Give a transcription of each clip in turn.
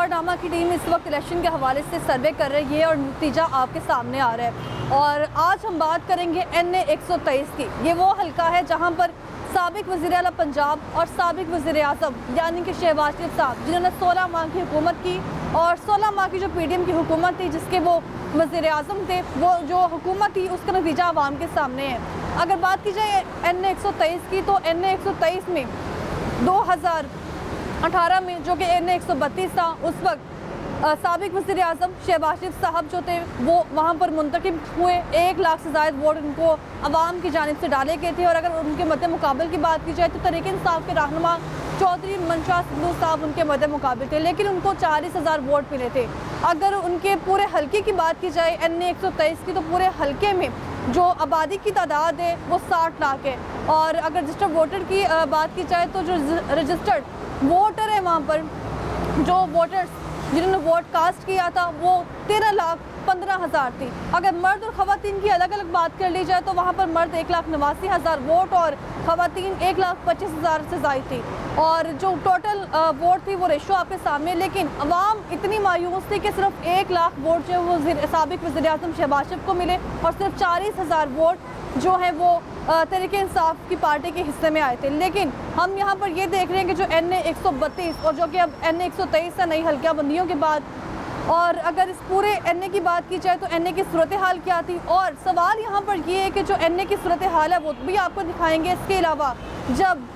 लाहौरनामा की टीम इस वक्त इलेक्शन के हवाले से सर्वे कर रही है और नतीजा आपके सामने आ रहा है। और आज हम बात करेंगे NA 123 की। ये वो हल्का है जहां पर साबिक वज़ीर आला पंजाब और साबिक वज़ीर आज़म यानी कि शहबाज शरीफ साहब, जिन्होंने 16 माह की हुकूमत की और 16 माह की जो PDM की हुकूमत थी जिसके वो वज़ीर आज़म थे, वो जो हुकूमत थी उसका नतीजा आवाम के सामने है। अगर बात की जाए NA 123 की तो NA 123 में 2018 में जो कि NA 132 था, उस वक्त साबिक वज़ीर आज़म शहबाज शरीफ साहब जो थे वो वहाँ पर मुंतखब हुए। 1 लाख से ज़ायद वोट उनको अवाम की जानिब से डाले गए थे। और अगर उनके मद्दे मुकाबल की बात की जाए तो तहरीक इंसाफ के रहनुमा चौधरी मंशा सिद्धू साहब उनके मद्दे मुकाबल थे, लेकिन उनको 40,000 वोट मिले थे। अगर उनके पूरे हल्के की बात की जाए NA 123 की तो पूरे हल्के में जो आबादी की तादाद है वो 60 लाख है। और अगर रजिस्टर्ड वोटर की बात की जाए तो जो रजिस्टर्ड वोटर है वहाँ पर जो वोटर्स जिन्होंने वोट कास्ट किया था वो 13,15,000 थी। अगर मर्द और ख़वातीन की अलग अलग बात कर ली जाए तो वहाँ पर मर्द 1,89,000 वोट और ख़वातीन 1,25,000 से ज़ायद थी। और जो टोटल वोट थी वो रेशो आपके सामने, लेकिन अवाम इतनी मायूस थी कि सिर्फ 1 लाख वोट जो है वो साबिक वज़ीर आज़म शहबाज शरीफ को मिले और सिर्फ 40,000 वोट जो है वो तहरीक इंसाफ की पार्टी के हिस्से में आए थे। लेकिन हम यहाँ पर ये देख रहे हैं कि जो NA 132 और जो कि अब NA 123 है नई हल्का बंदियों के बाद, और अगर इस पूरे NA की बात की जाए तो NA की सूरत हाल क्या थी। और सवाल यहाँ पर ये है कि जो NA की सूरत हाल है वो भी आपको दिखाएंगे। इसके अलावा जब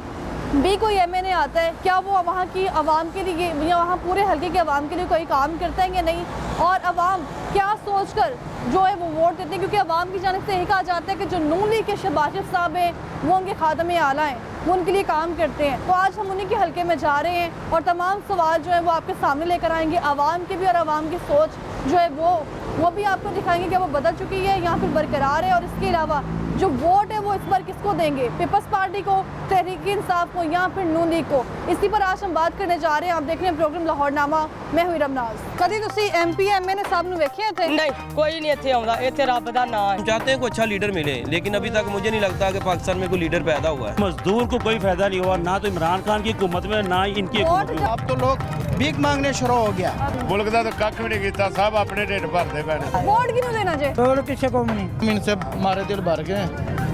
भी कोई MNA आता है क्या वो वहाँ की आवाम के लिए या वहाँ पूरे हल्के के आवाम के लिए कोई काम करता है या नहीं, और आवाम क्या सोचकर जो है वो वोट देते हैं। क्योंकि आवाम की जानिब से यही कहा जाता है कि जो नून लीग के शहबाज शरीफ साहब हैं वो उनके खादमे आला हैं, वो उनके लिए काम करते हैं। तो आज हम उन्हीं के हल्के में जा रहे हैं और तमाम सवाल जो है वो आपके सामने लेकर आएंगे आवाम के भी, और आवाम की सोच जो है वो भी आपको दिखाएंगे कि वो बदल चुकी है या फिर बरकरार है। और इसके अलावा जो वोट है वो इस बार किसको देंगे, पीपल्स पार्टी को, तहरीक इंसाफ को या फिर नून लीग को, इसी पर आज हम बात करने जा रहे हैं। आप देख रहे हैं प्रोग्राम लाहौरनामा, मैं हुई रमनाज। कभी तुसी MP MNA साहब ਨੂੰ ਵੇਖਿਆ थे? नहीं, कोई नहीं इत्थे आउंदा, इत्थे रब दा नाम है। चाहते हैं कोई अच्छा लीडर मिले, लेकिन अभी तक मुझे नहीं लगता कि पाकिस्तान में कोई लीडर पैदा हुआ है। मजदूर को कोई फायदा नहीं हुआ, ना तो इमरान खान की हुकूमत में ना ही इनकी हुकूमत में। अब तो लोग भीख मांगने शुरू हो गया। मुल्क का तो कख भी नहीं कीता, सब अपने ढिड भरते पैने। वोट किन्हों देना जे? वोट किसी को नहीं। इनसे हमारे दिल भर गए।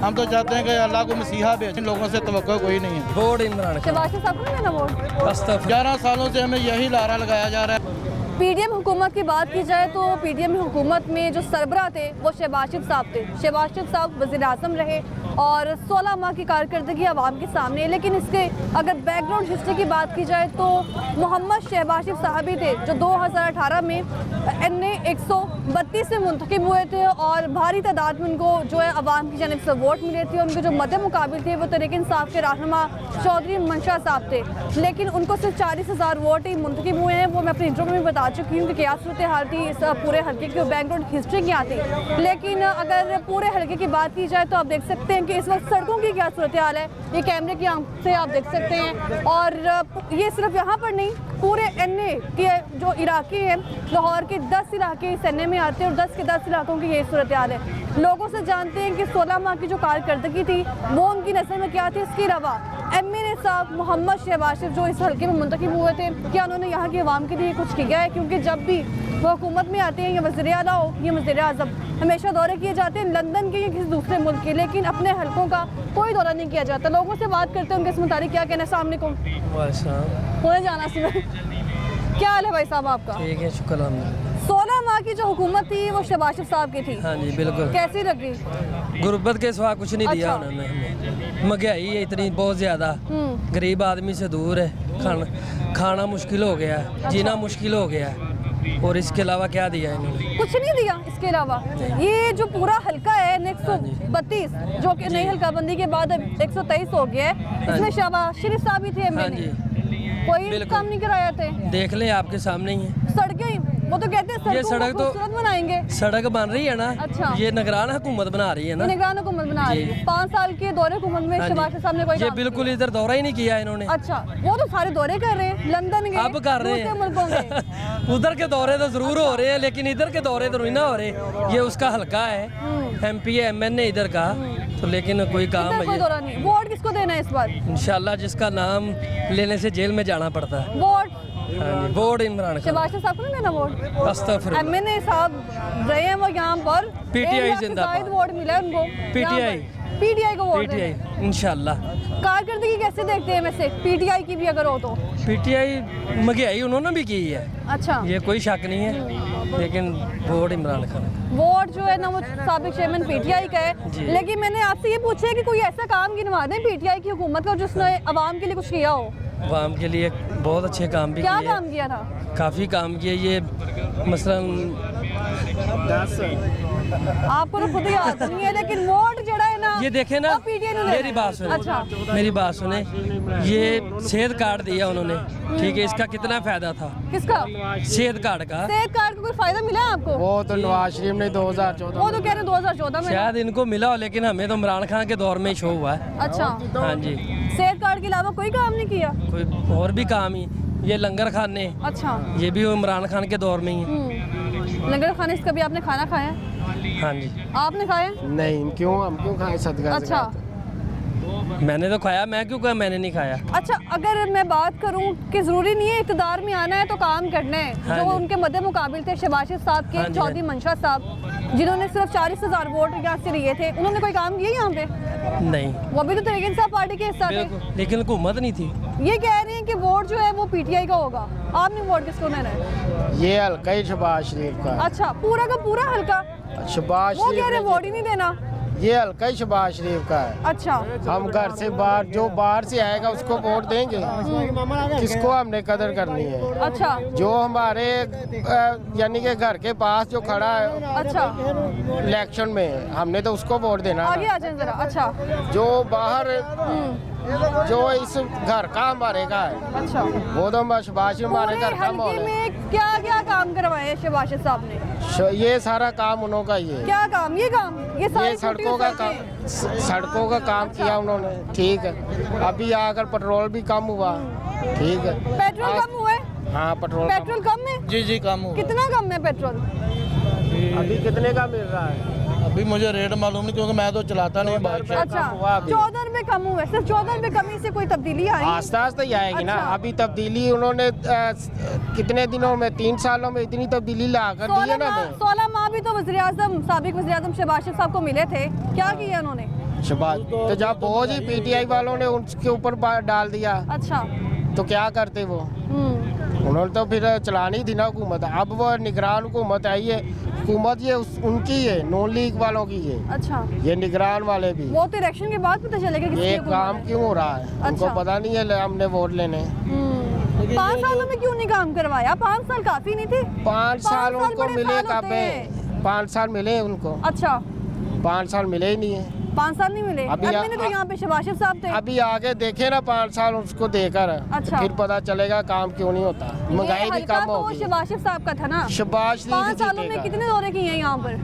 हम तो चाहते हैं कि अल्लाह को मसीहा भेजे, इन लोगों से तवक्को कोई नहीं है। वोट इमरान खान। शहबाज शरीफ साहब को नहीं देना वोट? 11 सालों से हमें यही लारा लगाया जा रहा है। PDM हुकूमत की बात की जाए तो PDM हुकूमत में जो सरबराह थे वो शहबाज शरीफ साहब थे। शहबाज शरीफ साहब वज़ीर आज़म रहे और 16 माह की कारकर्दगी आवाम के सामने। लेकिन इसके अगर बैकग्राउंड हिस्ट्री की बात की जाए तो मोहम्मद शहबाज शरीफ साहब ही थे जो 2018 में NA 132 में मुंतखब हुए थे और भारी तादाद में उनको जो है आवाम की जानिब से वोट मिले थे। उनके जो मद्दे मुकाबिल थे वो तहरीक इंसाफ के रहनुमा चौधरी मंशा साहब थे, लेकिन उनको सिर्फ 40,000 वोट ही मुंतखब हुए हैं। वो मैं अपने इंटरव्यू में बता चुकी हूँ कि क्या सूरत हाल थी इस पूरे हल्के की, बैकग्राउंड हिस्ट्री क्या थी। लेकिन अगर पूरे हल्के की बात की जाए तो आप देख सकते हैं कि इस वक्त सड़कों की क्या सूरत हाल है, ये कैमरे की आंख से आप देख सकते हैं। और ये सिर्फ यहाँ पर नहीं, पूरे NA के जो इलाके हैं, लाहौर के 10 इलाके इस NA में आते हैं और 10 के 10 इलाकों की यही सूरत हाल है। लोगों से जानते हैं कि 16 माह की जो कारकर्दगी थी वो उनकी नज़र में क्या थी। इसके अलावा MNA साहब मोहम्मद शहबाज शरीफ जो इस हल्के में मुंतखब हुए थे, क्या उन्होंने यहाँ की आवाम के लिए कुछ किया है? क्योंकि जब भी वो हुकूमत में आते हैं या वज़ीर आला हो या वज़ीर आज़म, हमेशा दौरे किए जाते हैं लंदन के या किसी दूसरे मुल्क के, लेकिन अपने हल्कों का कोई दौरा नहीं किया जाता। लोगों से बात करते हैं उनके इस मुताबिक क्या कहना है। अस्सलाम वालेकुम। होने जाना क्या हाल है भाई साहब आपका? ठीक है, शुक्र अल्हम्दुलिल्लाह। 16 माह की जो हुकूमत थी वो शहबाज शरीफ साहब की थी। हाँ जी बिल्कुल। कैसी लगी? गुर्बत के सिवा कुछ नहीं दिया अच्छा। उन्होंने हमें। महंगाई है इतनी बहुत ज़्यादा, गरीब आदमी से दूर है, खाना मुश्किल हो गया है, जीना मुश्किल हो गया है, और इसके अलावा क्या दिया इन्होंने? कुछ नहीं दिया। इसके अलावा ये जो पूरा हल्का है 132 जो कि नई हल्का बंदी के बाद 123 हो गया है, इसमें शहबाज शरीफ साहब ही थे हाँ MNA, जी कोई बिल्कुल। काम नहीं कराया थे। देख लें, आपके सामने ही है। सड़कें वो तो कहते हैं ये सड़कों सड़क को तो खूबसूरत बनाएंगे। सड़क बन रही है ना, अच्छा। ये निगरान हुकूमत बना रही है ना। निगरान हुकूमत बना रही है। 5 साल के दौरे हुकूमत में हाँ शहबाज जी। शरीफ साहब ने कोई ये काम बिल्कुल नहीं इधर दौरा ही नहीं किया इन्होंने। किया। अच्छा, वो तो सारे दौरे कर रहे हैं, लंदन गए, अब कर रहे दूसरे मुल्कों गए। हैं उधर के दौरे तो जरूर हो रहे हैं, लेकिन इधर के दौरे तो नहीं ना हो रहे। ये उसका हल्का है, MP MNA इधर का, तो लेकिन कोई काम इधर कोई है दौरा नहीं। वोट किसको देना है इस बार? इंशाल्लाह जिसका नाम लेने से जेल में जाना पड़ता है। वोट हाँ जी, वोट इमरान खान। शहबाज शरीफ साहब को नहीं देना वोट? अस्तगफिरुल्लाह। एमएनए साहब रहे हैं वो यहाँ पर, PTI 1 लाख से जिंदाबाद। ज़ायद वोट मिला है उनको। PTI। पीटीआई को वोट पीटीआई इंशाल्लाह। कारकर्दगी कैसे देखते हैं वैसे पीटीआई की भी अगर हो तो? पीटीआई महंगाई उन्होंने भी की है, अच्छा, ये कोई शक नहीं है, लेकिन वोट इमरान खान। वोट जो है ना वो साबिक चेयरमैन पीटीआई का है, जी। लेकिन मैंने आपसे ये पूछा है कि कोई ऐसा काम गिनवा दें पीटीआई की हुकूमत का जिसने आवाम के लिए कुछ किया हो। आवाम के लिए बहुत अच्छे काम भी क्या किए, काम किया था? काफ़ी काम किए। ये मसलन आपको तो खुद ही याद नहीं है, लेकिन वोट जड़ा है ना ये देखे ना, वो PTI ने मेरी बात सुने, अच्छा, मेरी बात सुने, ये सेहत कार्ड दिया उन्होंने, ठीक है, इसका कितना फायदा था? किसका? सेहत कार्ड का। सेहत कार्ड का कोई फायदा मिला है आपको? वो तो नवाज शरीफ ने 2014 वो तो कह रहे हैं 2014 में। शायद इनको मिला हो, लेकिन हमें तो इमरान खान के दौर में ही शो हुआ है। अच्छा, हाँ जी, सेहत कार्ड के अलावा कोई काम नहीं किया? कोई और भी काम ही, ये लंगर खाने, अच्छा, ये भी इमरान खान के दौर में ही है। लंगर खाने से कभी आपने खाना खाया है? हाँ जी, आपने खाया? नहीं, क्यों हम क्यों खाएं सदका? अच्छा मैंने तो खाया, मैं क्यों कहा मैंने नहीं खाया? अच्छा, अगर मैं बात करूं कि ज़रूरी नहीं है इक़्तिदार में आना है तो काम करना है, हाँ जो जी। उनके मद्दे मुकाबिल थे शहबाज शरीफ साहब के हाँ जी, चौधरी मंशा साहब, जिन्होंने सिर्फ 40,000 वोट यहाँ से लिए थे, उन्होंने कोई काम किया यहाँ पे? नहीं, वो भी तो तहरीक इंसाफ पार्टी के हिस्सा थे। बिल्कुल, लेकिन हुकूमत नहीं थी। ये कह रहे हैं कि वोट जो है वो पीटीआई का होगा, आपने वोट किसको देना है? ये हल्का ही शहबाज शरीफ का। अच्छा, पूरा का पूरा हल्का? शहबाज वो कह रहे शरीफ वोट ही नहीं देना। ये हल्का ही शहबाज शरीफ का है। अच्छा, हम घर से बाहर, जो बाहर से आएगा उसको वोट देंगे, किसको हमने कदर करनी है? अच्छा, जो हमारे यानी कि घर के पास जो खड़ा है अच्छा, इलेक्शन में, हमने तो उसको वोट देना आगे ना। आ जाए जरा। अच्छा, जो बाहर जो इस घर का हमारे का है, अच्छा, वो तो हम शहबाज शरीफ हमारे पूरे घर का माहौल हल्के है। में क्या क्या काम करवाए हैं शहबाज शरीफ साहब ने? ये सारा काम उन्हों का ही है। क्या काम? ये काम, ये ये सारी सड़कों का काम, सड़कों का काम किया उन्होंने, ठीक है। अभी आकर पेट्रोल भी कम हुआ, ठीक है। पेट्रोल कम हुआ है? हाँ, पेट्रोल पेट्रोल कम है? जी जी कम हुआ। कितना कम है पेट्रोल? अभी कितने का मिल रहा है? अभी मुझे रेट मालूम नहीं, क्योंकि मैं तो चलाता नहीं बाइक। अच्छा, हुआ अभी। 14 रुपए कम हुआ है। सिर्फ 14 रुपए कमी से कोई तब्दीली आई? आस्ते आस्ते ही आएगी ना। अच्छा। अभी तब्दीली उन्होंने कितने दिनों में, 3 सालों में इतनी तब्दीली ला कर दी है ना। 16 माह भी तो वज़ीर आज़म, साबिक वज़ीर आज़म शहबाज शरीफ साहब को मिले थे, क्या किया उन्होंने? शहबाज तो जब बोझ ही पीटीआई वालों ने उनके ऊपर डाल दिया, अच्छा, तो क्या करते वो? उन्होंने तो फिर चलानी थी ना हुकूमत। अब वो निगरान हुकूमत आई है, हुकूमत ये उनकी है, नॉन लीग वालों की है, अच्छा, ये निगरान वाले भी। वो तो इलेक्शन के बाद पता चलेगा किसकी ये हुकूमत काम है। क्यों हो रहा है? अच्छा। उनको पता नहीं है हमने वोट लेने। 5 सालों में क्यों नहीं काम करवाया? 5 साल काफी नहीं थे? 5 साल साल उनको बड़े मिले साल कब होते है? हैं। 5 साल मिले उनको, अच्छा, 5 साल मिले ही नहीं है। 5 साल नहीं मिले? अभी मैंने तो यहाँ पे शहबाज शरीफ साहब थे। अभी आगे देखे ना 5 साल उसको देकर, अच्छा। फिर पता चलेगा काम क्यों नहीं होता। महंगाई ये भी हल्का कम तो होगी। शहबाज शरीफ साहब का था ना? शहबाज शरीफ 5 सालों में जीतेगा। कितने दौरे किए हैं यहाँ पर?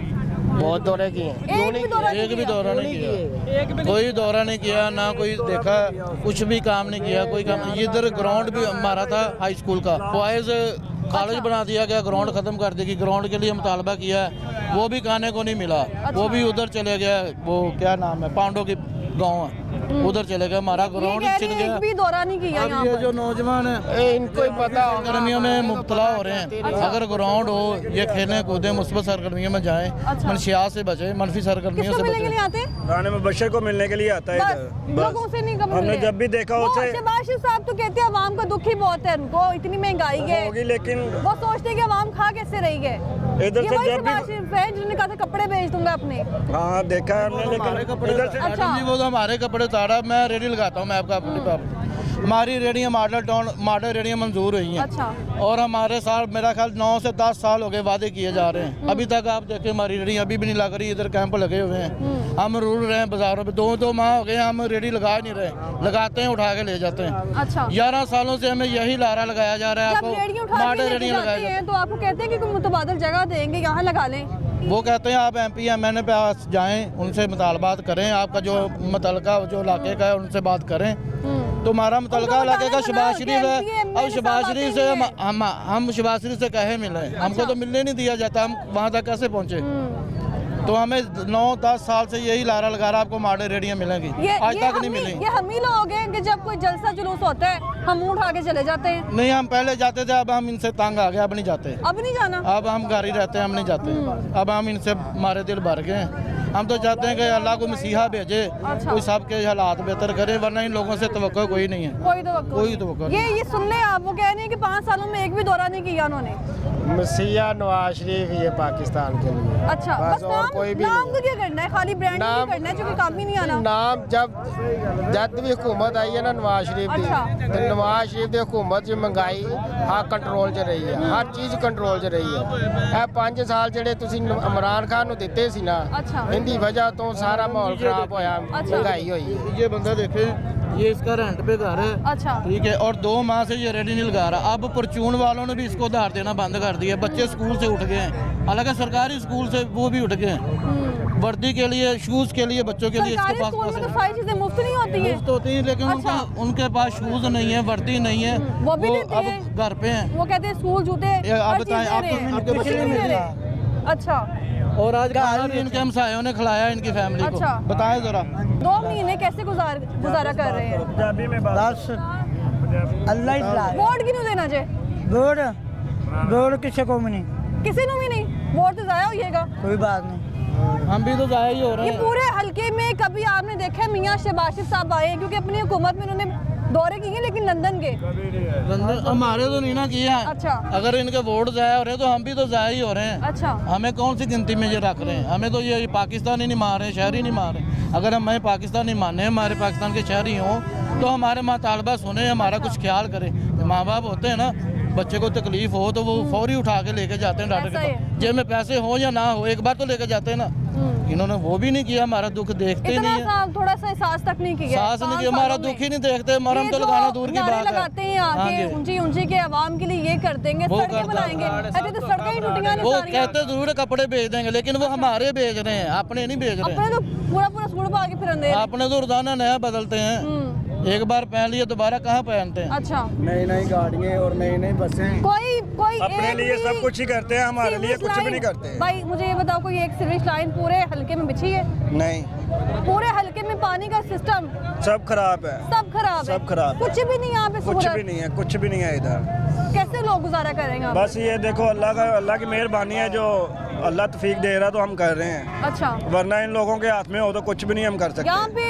बहुत दौरे किए हैं। एक भी दौरा एक भी नहीं दौरा नहीं किया, कोई दौरा नहीं किया, ना कोई देखा, कुछ भी काम नहीं किया, कोई काम। इधर ग्राउंड भी हमारा था हाई स्कूल का, बॉयज कॉलेज बना दिया गया, ग्राउंड खत्म कर दी गई। ग्राउंड के लिए मुतालबा किया, वो भी खाने को नहीं मिला, वो भी उधर चले गया। वो क्या नाम है, पांडो की गाँव है, उधर चले गए। हमारा ग्राउंड ये कह छिन रहे हैं, गया। एक भी दौरा नहीं किया अब यहाँ ये पर। जो नौजवान है इनको ही पता होगा। सरगर्मियों में मुब्तला हो रहे हैं। अगर ग्राउंड हो, ये खेलने कूदे, मुस्बत सरगर्मियों में जाएं, अच्छा। मनशियात से बचे, मनफी सरगर्मियों किसको से मिलने के लिए बचे। आते हैं? राना में बशर को मिलने के लिए आता है बस इधर। लोगों से नहीं कभी हमने मिले। जब भी देखा वो उसे शहबाज शरीफ साहब तो कहते हैं अवाम का दुख ही बहुत है उनको, इतनी महंगाई है। होगी, लेकिन वो सोचते हैं कि अवाम खा कैसे रही है। इधर ये से वही जब भी- शहबाज शरीफ है जिन्होंने कहा था कपड़े बेच दूंगा अपने। हाँ देखा है हमने, लेकिन इधर से अच्छा। जी, वो तो हमारे कपड़े उतारा। मैं रेडी लगाता हूँ, मैं आपका अपनी बात। हमारी रेडियाँ मॉडल रेडियाँ मंजूर हुई हैं। अच्छा, और हमारे साथ मेरा ख्याल 9 से 10 साल हो गए वादे किए जा रहे हैं। अभी तक आप देखें हमारी रेडी अभी भी नहीं लग रही। इधर कैंप लगे हुए हैं, हम रूल रहे हैं बाजारों में। 2 माह हो गए हम रेडी लगा नहीं रहे, लगाते हैं उठा के ले जाते हैं। अच्छा। 11 सालों से हमें यही लारा लगाया जा रहा है। जब रेडियो उठा के मॉडल लेके रेडियाँ जाते लगाए हैं तो आपको कहते हैं कि कोई मुतबादल जगह देंगे, यहाँ लगा लें। वो कहते हैं आप MP MNA पे पास जाएं, उनसे मुतालबात करें, आपका जो मुतलका जो इलाके का है उनसे बात करें। तो हमारा मुतलका उनको इलाके का बताना शहबाज था शरीफ कि है। MP अब MNA शहबाज साहब शरीफ आते से नहीं हम शहबाज शरीफ से कहे मिले, हमको तो मिलने नहीं दिया जाता। हम वहाँ तक कैसे पहुँचे? तो हमें 9-10 साल से यही लारा लगा रहा आपको मॉडल रेडियाँ मिलेंगी, आज तक नहीं मिली। ये हम ही लोग हैं कि जब कोई जलसा जुलूस होता है हम मुंह उठा के चले जाते हैं। नहीं, हम पहले जाते थे, अब हम इनसे तंग आ गए, अब नहीं जाते। अब नहीं जाना। अब हम घर ही रहते हैं, हम नहीं जाते। अब हम इनसे हमारे दिल भर गए हैं। हम तो चाहते हैं कि अल्लाह को मसीहा भेजे, अच्छा। कोई सबके हालात बेहतर करे, वरना इन लोगों से तवक्को कोई नहीं है। कोई तवक्को ये सुन ले आप, वो कह रहे हैं कि 5 सालों में एक भी दौरा नहीं किया उन्होंने। मसीहा नवाज शरीफ ये पाकिस्तान के लिए। अच्छा, बस और नाम कोई भी नाम नहीं। को क्या करना है, खाली ब्रांड नहीं करना है जो कि काम ही नहीं आना। नाम जब भी हुकूमत आई है ना नवाज शरीफ दी, अच्छा। तो नवाज शरीफ ਦੀ हुकूमत च महंगाई हाँ कंट्रोल 'ਚ ਰਹੀ ਹੈ, ਹਰ ਚੀਜ਼ ਕੰਟਰੋਲ 'ਚ ਰਹੀ ਹੈ। ਇਹ 5 ਸਾਲ ਜਿਹੜੇ ਤੁਸੀਂ ਇਮਰਾਨ ਖਾਨ ਨੂੰ ਦਿੱਤੇ ਸੀ ਨਾ, अच्छा। ਇਹਦੀ ਵਜ੍ਹਾ ਤੋਂ ਸਾਰਾ ਮਾਹੌਲ ਖਰਾਬ ਹੋਇਆ, अच्छा। महंगाई हुई। ये बंदा देखे, ये इसका रेंट पे घर है, अच्छा। ठीक है, और 2 माह से ये रेडी नहीं लगा रहा। अब परचून वालों ने भी इसको उधार देना बंद कर दिया। बच्चे स्कूल से उठ गए हैं, हालांकि सरकारी स्कूल से वो भी उठ गए हैं। वर्दी के लिए, शूज़ के लिए, बच्चों के लिए सरकारी इसके स्कूल में तो पास सारी चीजें मुफ्त नहीं होती है। मुफ्त होती हैं, लेकिन अच्छा। उनके पास शूज़ नहीं है, वर्दी नहीं है, वो भी देते अब हैं। घर पे हैं। वो कहते हैं स्कूल जूते ये आप हर चीज़ बताएं, दे आपको रहे हैं, इनके कुछ बच्चे नहीं नहीं दे रहे। अच्छा, और आज खाना भी इनके हमसायों ने खिलाया इनकी फैमिली को। अच्छा। बताएं जरा। 2 महीने कैसे गुजारा कर रहे हैं। पंजाबी में बात बस अल्लाह ही सलाह वोट क्यों देना जे, वोट वोट किसी को भी नहीं, किसी को भी नहीं, वोट तो जाया होइएगा। कोई बात नहीं। हम भी तो जाया ही हो रहे ये हैं। पूरे हलके में कभी आपने देखा है मियां शहबाज शरीफ साहब आए, क्योंकि अपनी हुकूमत में उन्होंने दौरे किए, लेकिन लंदन के। लंदन हमारे तो नहीं ना किया है। अच्छा। अगर इनके वोट जाया हो रहे हैं तो हम भी तो जाया ही हो रहे हैं। अच्छा। हमें कौन सी गिनती में ये रख रहे हैं? हमें तो ये पाकिस्तानी नहीं मार रहे, शहरी नहीं मार रहे। अगर हमें पाकिस्तानी माने, हमारे पाकिस्तान के शहरी हों, तो हमारे मुतालबा सुने, हमारा कुछ ख्याल करें। माँ बाप होते हैं ना, बच्चे को तकलीफ हो तो वो फौरी उठा के लेके जाते हैं डॉक्टर ऐसा के ही पास, जेब में पैसे हो या ना हो, एक बार तो लेके जाते हैं ना। इन्होंने वो भी नहीं किया, हमारा दुख देखते ही इतना नहीं है। सा थोड़ा सा एहसास तक नहीं किया। सास नहीं किया, हमारा दुख ही नहीं देखते, मरम तो लगाना दूर की बात है। लगाते हैं हाँ आके जी। ऊंची ऊंची के आवाम के लिए ये कर देंगे, वो सड़कें करता- बनाएंगे। अरे तो सड़कें ही टूटियां नहीं वो सारी। कहते जरूर है कपड़े भेज देंगे, लेकिन वो हमारे भेज रहे हैं, अपने नहीं भेज रहे हैं। अपने तो पूरा पूरा सूट पा के फिर दे। अपने तो रोजाना नया बदलते हैं, एक बार पहन लिया दोबारा कहाँ पहनते हैं। अच्छा, नई नई गाड़ियाँ और नई नई बसें। कोई अपने एक लिए भी सब कुछ ही करते हैं, हमारे लिए सर्विस कुछ भी लाइन- नहीं करते। भाई मुझे ये बताओ, कोई एक सर्विस लाइन पूरे हलके में बिछी है? नहीं, पूरे हलके में पानी का सिस्टम सब खराब है, सब खराब है। सब खराब है। कुछ भी नहीं यहाँ पे कुछ सहूलत। भी नहीं है, कुछ भी नहीं है इधर। कैसे लोग गुजारा करेंगे आप? बस ये देखो, अल्लाह की मेहरबानी है, जो अल्लाह तौफीक दे रहा तो हम कर रहे हैं, अच्छा। वरना इन लोगों के हाथ में हो तो कुछ भी नहीं हम कर सकते। यहाँ पे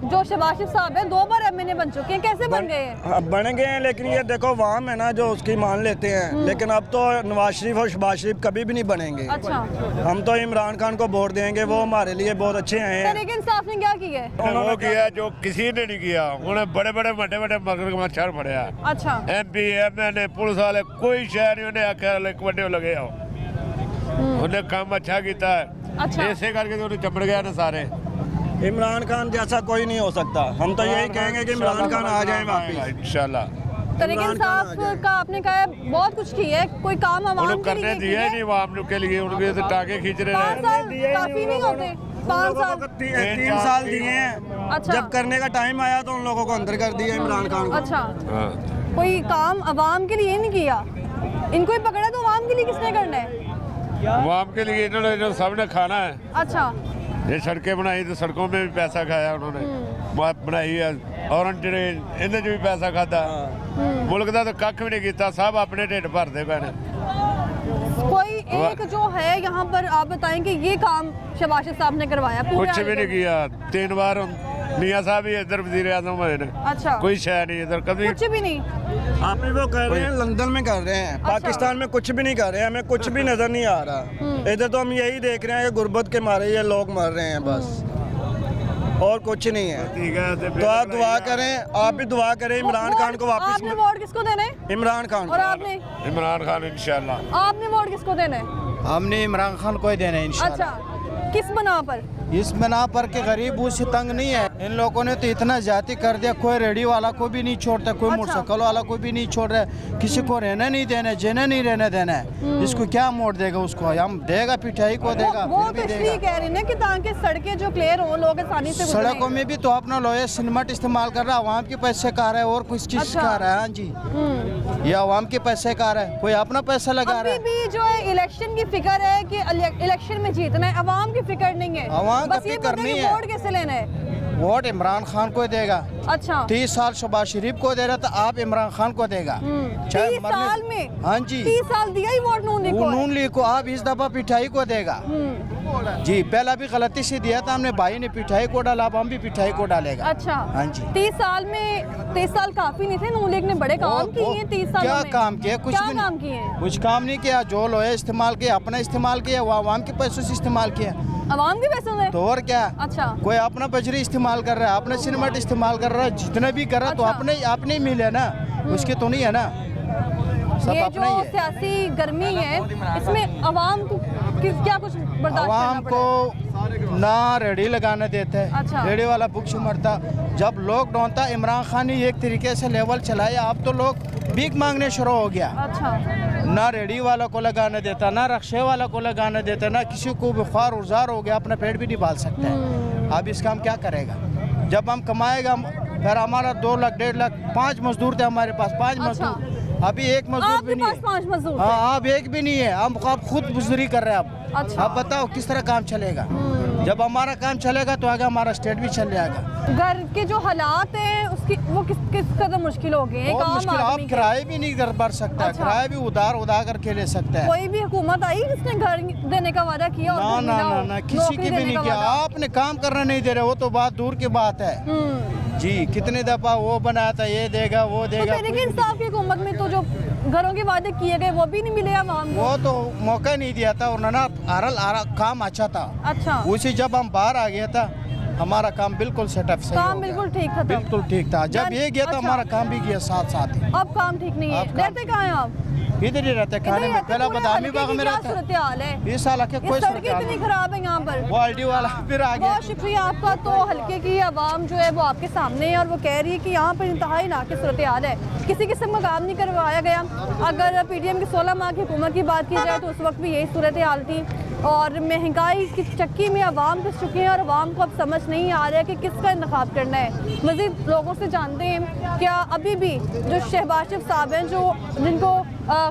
जो शहबाज शरीफ साहब हैं 2 बार एमएनए बन चुके हैं, कैसे बन गए हैं? हाँ, बन गए हैं, लेकिन ये देखो वाम है ना जो उसकी मान लेते हैं, लेकिन अब तो नवाज शरीफ और शहबाज शरीफ कभी भी नहीं बनेंगे। अच्छा, हम तो इमरान खान को वोट देंगे, वो हमारे लिए बहुत अच्छे हैं। तहरीक इंसाफ ने क्या किया है? वो किया जो किसी ने नहीं किया, उन्हें बड़े बड़े बड़े बड़े मच्छर फड़िया। अच्छा, MP MNA पुलिस वाले कोई शहर नहीं उन्हें आख्या कबड्डे लगे आओ, उन्हें काम अच्छा किया है। अच्छा। ऐसे करके तो उन्हें चमड़ गया ना सारे। इमरान खान जैसा कोई नहीं हो सकता। हम तो यही कहेंगे कि इमरान खान आ जाए वापस। इंशाल्लाह तहरीक इमरान खान इंसाफ आ जाए। का आपने कहा है बहुत कुछ किया है, कोई काम आवाम उन्होंने के करने लिए दिया ही नहीं वाम के लिए, उनके तो टाके खींच रहे 5 हैं। साल काफी नहीं होते? 5 साल। 3 साल दिए हैं, अच्छा। जब करने का टाइम आया तो उन लोगों को अंदर कर दिया इमरान खान को। अच्छा, हाँ। कोई काम आवाम के लिए नहीं किया, इनको ही पकड़ा तो आवाम के लिए किसने करना है? वाम के लिए इन्होंने जो सबने खाना है, अच्छा, ये सड़कें बनाई तो सड़कों में भी पैसा खाया उन्होंने, बात बनाई है, और इन्हें भी पैसा खाता। मुल्क का तो कख भी नहीं किया, सब अपने ढिड भरते पे ने। कोई एक जो है यहाँ पर आप बताएं कि ये काम शहबाज शरीफ साहब ने करवाया पूरे कुछ भी हलके नहीं में? किया। 3 बार मियाँ साहब ही इधर वजीर आजम हुए ने, अच्छा, कोई शह नहीं इधर कभी। कुछ भी नहीं। आप ही वो कर रहे हैं, लंदन में कर रहे हैं, पाकिस्तान में कुछ भी नहीं कर रहे हैं, हमें कुछ भी नजर नहीं आ रहा। इधर तो हम यही देख रहे हैं कि गुर्बत के मारे ये लोग मर रहे हैं बस, और कुछ नहीं है। ठीक है, तो आप दुआ करें, आप भी दुआ करें इमरान खान को वापस। आपने वोट किसको देना है? इमरान खान और आपने इमरान खान इंशाल्लाह। आपने वोट किसको देना है? हमने इमरान खान को ही देना है अच्छा, किस बना पर? इस बिना पर के गरीब उससे तंग नहीं है। इन लोगों ने तो इतना जाति कर दिया, कोई रेडी वाला को भी नहीं छोड़ता, कोई मोटरसाइकिल वाला को भी नहीं छोड़ रहा है, किसी को रहना नहीं देना, जिन्हें नहीं रहने देना है। इसको क्या मोड़ देगा, उसको हम देगा पिटाई को देगा। वो तो इसलिए कह रही है कि ताकि सड़कें जो क्लियर हो, लोग आसानी से गुजरें। सड़कों में भी तो अपना लोहे सीमेंट इस्तेमाल कर रहा है, आवाम के पैसे खा रहा है और कुछ चीज खा रहा है। हाँ जी, ये आवाम के पैसे खा रहा है, कोई अपना पैसा लगा रहा है। अभी भी जो है इलेक्शन की फिक्र है कि इलेक्शन में जीतना है, आवाम की फिक्र नहीं है। आवाम का बस ये फिक्र पता है नहीं कि है। वोट कैसे लेना है। वोट इमरान खान को देगा। अच्छा, 30 साल शहबाज शरीफ को दे रहा था, आप इमरान खान को देगा। 30 साल में? हाँ जी, 30 साल दिया ही वोट नून लीग को है। नून लीग को आप इस दफा पिठाई को देगा। जी, पहला भी गलती से दिया था हमने, भाई ने पिठाई को डाला, अब हम भी पिठाई को डालेगा। अच्छा, हाँ जी। 30 साल में 30 साल काफी नहीं थे, नून लीग ने बड़े काम किए हैं 30 सालों क्या में। काम किया? कुछ क्या भी काम नहीं। किए हैं? कुछ काम नहीं किया, जो लोहे इस्तेमाल किया अपना इस्तेमाल किया, वो आवाम के पैसों से इस्तेमाल किया। आवाम के पैसों से? तो और क्या, अच्छा, कोई अपना बजरी इस्तेमाल कर रहा है, अपना सीमेंट इस्तेमाल कर रहा है, जितना भी कर रहा है तो अच्छा। अपने ही मिले ना, उसके तो नहीं है ना, सब ये अपना ही जो है। सियासी गर्मी है, इसमें आवाम को क्या कुछ बर्दाश्त आवाम करना को पड़ेगा? ना रेडी लगाने देते हैं। अच्छा। रेडी वाला भूख से मरता। जब लॉकडाउन था, इमरान खान ने एक तरीके से लेवल चलाया, अब तो लोग भीख मांगने शुरू हो गया। अच्छा, ना रेडी वाला को लगाने देता, ना रक्शे वाला को लगाने देता, ना किसी को बुखार उजार हो गया, अपना पेट भी नहीं पाल सकता है। अब इसका हम क्या करेगा? जब हम कमाएगा, फिर हमारा 2 लाख 1.5 लाख 5 मजदूर थे हमारे पास, 5 अच्छा। मजदूर, अभी एक मजदूर आपके भी नहीं पास है। 5 मजदूर थे? हाँ, अब एक भी नहीं है, हम अब खुद गुजरी कर रहे हैं। अब अच्छा। अब बताओ किस तरह काम चलेगा? जब हमारा काम चलेगा तो आगे हमारा स्टेट भी चल जाएगा। घर के जो हालात हैं उसकी वो किस कदर मुश्किल हो गए हैं? एक बहुत आम मुश्किल, आप आदमी के। किराए भी नहीं कर भर सकता है, अच्छा। किराए भी उधार करके ले सकता है। कोई भी हुकूमत आई जिसने घर देने का वादा किया और ना घर ना मिला ना हो? ना, किसी नौकरी की भी देने नहीं का किया। वादा? आपने काम करना नहीं दे रहे, वो तो बात दूर की बात है। जी, कितने दफा वो बनाया था, ये देगा वो तो देगा, तहरीक इंसाफ की हुकूमत में तो जो घरों के वादे किए गए वो भी नहीं मिले आवाम को। वो तो मौका नहीं दिया था। और ना काम अच्छा था। अच्छा, उसी जब हम बाहर आ गया था, हमारा काम बिल्कुल सेटअप सही हो काम गया। बिल्कुल ठीक था तब? बिल्कुल ठीक था। जब ये गया तो अच्छा। हमारा काम भी गया साथ साथ ही। अब काम ठीक नहीं है। अब काम- रहते कहाँ हैं आप? इधर ही रहते खाने इधर में, पहला पूरे बदामी हल्के बाग की में क्या रहता सूरत हाल है? 20 साल के ये कोई सड़कें इतनी खराब है यहाँ पर। वो आईडी वाला फिर आ गया। बहुत शुक्रिया आपका। तो हल्के की आवाम जो है वो आपके सामने है और वो कह रही है कि यहाँ पर इंतहाई नाक़िस सूरत हाल है, किसी किस्म का काम नहीं करवाया गया। अगर PDM की 16 माह की हुकूमत की बात की जाए तो उस वक्त भी यही सूरत हाल थी और महंगाई की चक्की में आवाम पिस चुके हैं और आवाम को अब समझ नहीं आ रहा है कि किसका इंतखाब करना है। मज़ीद लोगों से जानते हैं क्या अभी भी जो शहबाज शरीफ साहब हैं, जो जिनको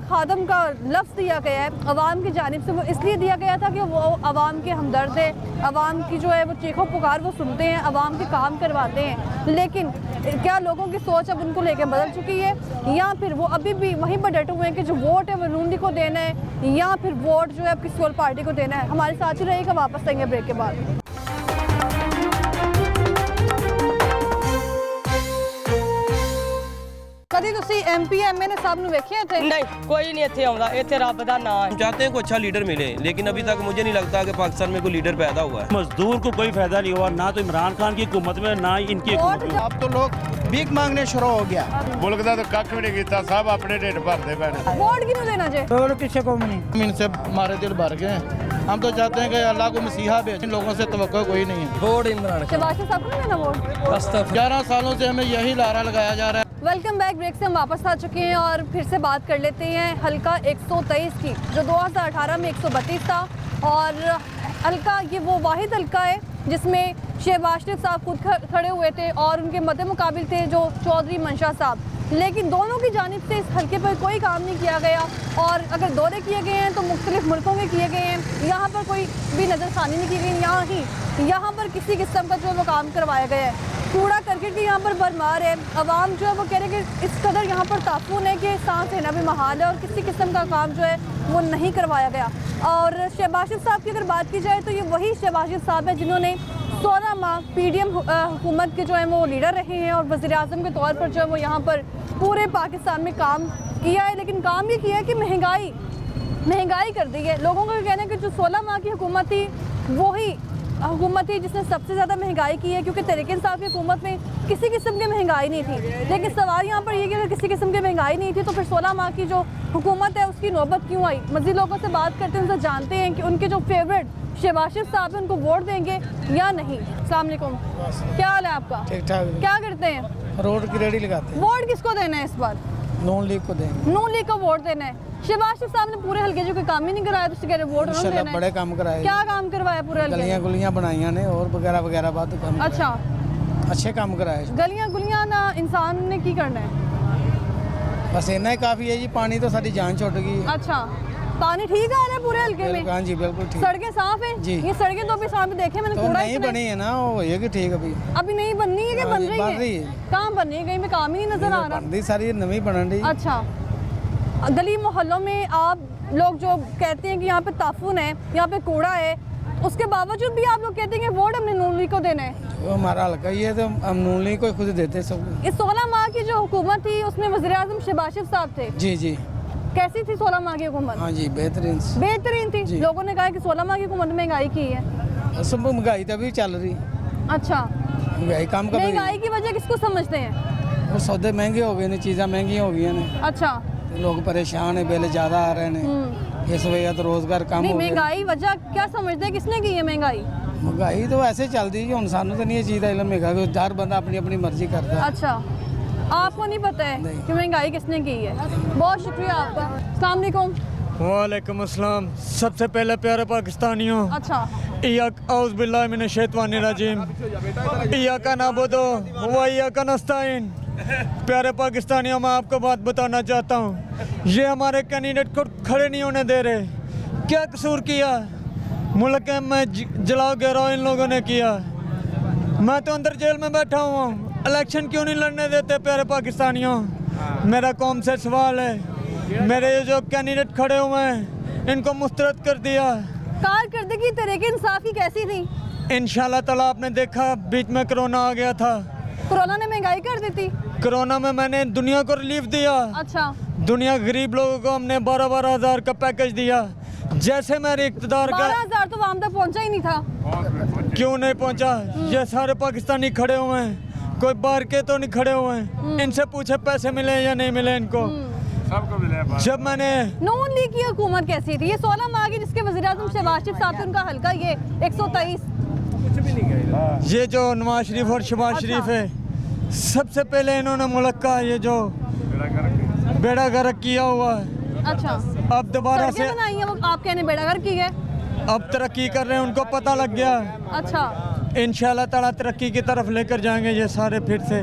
खादम का लफ्ज़ दिया गया है आवाम की जानिब से, वो इसलिए दिया गया था कि वो आवाम के हमदर्द है, आवाम की जो है वो चीखों पुकार वो सुनते हैं, आवाम के काम करवाते हैं। लेकिन क्या लोगों की सोच अब उनको लेकर बदल चुकी है या फिर वो अभी भी वहीं पर डटे हुए हैं कि जो वोट है वो नून लीग को देना है या फिर वोट जो है अब किसी और पार्टी को देना है? हमारे साथ ही रहेगा, वापस आएंगे ब्रेक के बाद। कभी ਤੁਸੀਂ MP MNA ਸਾਹਿਬ ਨੂੰ ਵੇਖਿਆ ਇੱਥੇ? नहीं कोई नहीं इतने आउंदा, इतने रब दा नाम है। हम चाहते हैं कोई अच्छा लीडर मिले, लेकिन अभी तक मुझे नहीं लगता कि पाकिस्तान में कोई लीडर पैदा हुआ है। मजदूर को कोई फायदा नहीं हुआ, ना तो इमरान खान की हुकूमत में, ना ही इनकी हुकूमत में। अब तो लोग भीख मांगने शुरू हो गया। मुल्क ਦਾ ਤਾਂ ਕੱਖ ਵੀ ਨਹੀਂ ਕੀਤਾ, ਸਭ ਆਪਣੇ ਢਿੱਡ ਭਰਦੇ ਪਏ ਨੇ। वोट किन्हों देना चाहिए? वोट किसी को भी नहीं। इनसे हमारे दिल भर गए हैं। हम तो चाहते हैं कि अल्लाह को मसीहा भेजे, इन लोगों से तवक्को कोई नहीं है। वोट इमरान खान। शहबाज शरीफ साहब को नहीं देना वोट? अस्तगफिर। 11 सालों से हमें यही लारा लगाया जा रहा है। Welcome back. ब्रेक से हम वापस आ चुके हैं और फिर से बात कर लेते हैं हल्का 123 की, जो 2018 में 132 था। और हल्का ये वो वाहिद हल्का है जिसमें शहबाज शरीफ साहब खुद खड़े हुए थे और उनके मद्दे मुकाबिल थे जो चौधरी मंशा साहब। लेकिन दोनों की जानिब से इस हल्के पर कोई काम नहीं किया गया और अगर दौरे किए गए हैं तो मुख्तलिफ मुल्कों में किए गए हैं, यहाँ पर कोई भी नज़रसानी नहीं की गई। यहाँ पर किसी किस्म का जो है वो काम करवाया गया है। कूड़ा करकट की यहाँ पर भरमार है। आवाम जो है वो कह रहे हैं कि इस कदर यहाँ पर ताफून है कि सांस लेना भी महाल है और किसी किस्म का काम जो है वो नहीं करवाया गया। और शहबाज शरीफ साहब की अगर बात की जाए तो ये वही शहबाज शरीफ साहब है जिन्होंने 16 माह PDM हुकूमत के जो है वो लीडर रहे हैं और वज़ीर-ए-आज़म के तौर पर जो है वो यहाँ पर पूरे पाकिस्तान में काम किया है। लेकिन काम ये किया है कि महंगाई कर दी है। लोगों का कहना है कि जो 16 माह की हुकूमत थी वही हुकूमत थी जिसने सबसे ज़्यादा महंगाई की है, क्योंकि तहरीक इंसाफ की हुकूमत में किसी किस्म की महंगाई नहीं थी। लेकिन सवाल यहाँ पर ये कि अगर किसी किस्म की महंगाई नहीं थी तो फिर 16 माह की जो हुकूमत है उसकी नौबत क्यों आई। मज़ीद लोगों से बात करते हैं, उनसे जानते हैं कि उनके जो फेवरेट शहबाज शरीफ साहब हैं उनको वोट देंगे या नहीं। अस्सलाम वालेकुम, क्या हाल है आपका? ठीक ठाक। क्या करते हैं? रोड की रेडी लगाते हैं। वोट किसको देना है इस बार? नॉन लीग को देंगे। नून लीग को वोट देना है। शहबाज शरीफ साहब ने पूरे हल्के जो कोई काम ही नहीं कराया, तो उससे कह रहे वोट उन्होंने देना है। बड़े काम कराए, क्या काम करवाया पूरे हल्के? गलियां गुलियां बनाई ने और वगैरह वगैरह बात काम, अच्छा, अच्छे काम कराए। गलियां गुलियां ना इंसान ने की करना है, बस इतना ही काफ़ी है जी। पानी तो सारी जान छुट गई। अच्छा, पानी ठीक आ रहा है पूरे हल्के में? हाँ जी बिल्कुल ठीक। सड़कें साफ हैं जी। ये सड़कें तो अभी सामने देखे मैंने, तो कूड़ा नहीं इतना बनी है ना, वो ये कि ठीक अभी नहीं बननी है कि हाँ बन जी, रही बन रही है? है। कहाँ बन रही है? कहीं में काम ही नहीं नजर आ रहा। बन रही सारी नवी बनन रही। अच्छा, गली मोहल्लों में आप लोग जो कहते हैं कि यहाँ पे ताफुन है, यहाँ पे कूड़ा है, उसके बावजूद भी आप लोग कहते हैं कि वोट हमने नून लीग को देना है। वो हमारा हल्का ही है तो हम नून लीग को खुद देते सब। इस 16 माह की जो हुकूमत थी उसमें वज़ीर आज़म शहबाज शरीफ साहब थे। जी जी कैसी थी 16 माह की हुकूमत? हाँ जी बेहतरीन। बेहतरीन थी। जी। लोगों ने कहा कि 16 माह की हुकूमत में महंगाई की है। सब महंगाई तो अभी चल रही। अच्छा, महंगाई कम कर महंगाई की वजह किसको समझते हैं? वो सौदे महंगे हो गए ने, चीज़ें महंगी हो गई ने, अच्छा, लोग परेशान है, बिल ज़्यादा आ रहे हैं, इस वजह तो रोजगार कम नहीं हो गया। महंगाई वजह क्या समझते हैं, किसने की है महंगाई? महंगाई तो ऐसे चलती है, हम सानू तो नहीं ये चीज़ का इल्म है, हर बंदा अपनी अपनी मर्जी करता है। अच्छा, आपको नहीं पता है नहीं। कि महंगाई किसने की है? बहुत शुक्रिया आपका। अस्सलाम वालेकुम। वालेकुम अस्सलाम। सबसे पहले प्यारे पाकिस्तानियों, अच्छा, औज़ बिल्लाहि मिनश शैतानिर रजीम, इय्याका नअबुदु व इय्याका नस्तईन। प्यारे पाकिस्तानियों, मैं आपको बात बताना चाहता हूँ, ये हमारे कैंडिडेट को खड़े नहीं होने दे रहे। क्या कसूर किया? मुल्क में जलाओ गिराओ इन लोगों ने किया। मैं तो अंदर जेल में बैठा हुआ हूँ, इलेक्शन क्यों नहीं लड़ने देते? प्यारे पाकिस्तानियों, मेरा कौम से सवाल है, मेरे ये जो कैंडिडेट खड़े हुए हैं इनको मुस्तरद कर दिया। कारकर्दगी तहरीक इंसाफ की कैसी थी? इंशाल्लाह ताला आपने देखा बीच में कोरोना आ गया था, कोरोना ने महंगाई कर दी थी। कोरोना में मैंने दुनिया को रिलीफ दिया। अच्छा, दुनिया गरीब लोगों को हमने 12-12 हज़ार का पैकेज दिया। जैसे मेरे इक़्तिदार का 12,000 तो आम तक पहुंचा ही नहीं था। क्यों नहीं पहुंचा? ये सारे पाकिस्तानी खड़े हुए हैं, कोई बाहर के तो नहीं खड़े हुए हैं। इनसे पूछे पैसे मिले या नहीं मिले इनको। सबको मिले। जब मैंने नून लीग की हुकूमत कैसी थी? ये 16 माह की जिसके वज़ीर आज़म शहबाज शरीफ साहब थे, उनका हल्का ये 123। ये जो नवाज शरीफ और शहबाज अच्छा। शरीफ है, सबसे पहले इन्होंने मुल्क का ये जो बेड़ा गर्क किया हुआ है, अच्छा, अब दोबारा से सड़कें बनाई हैं, वो आप कहने बेड़ागर की है। अब तरक्की कर रहे हैं, उनको पता लग गया। अच्छा, इंशाल्लाह ताला तरक्की की तरफ लेकर जाएंगे ये सारे फिर से,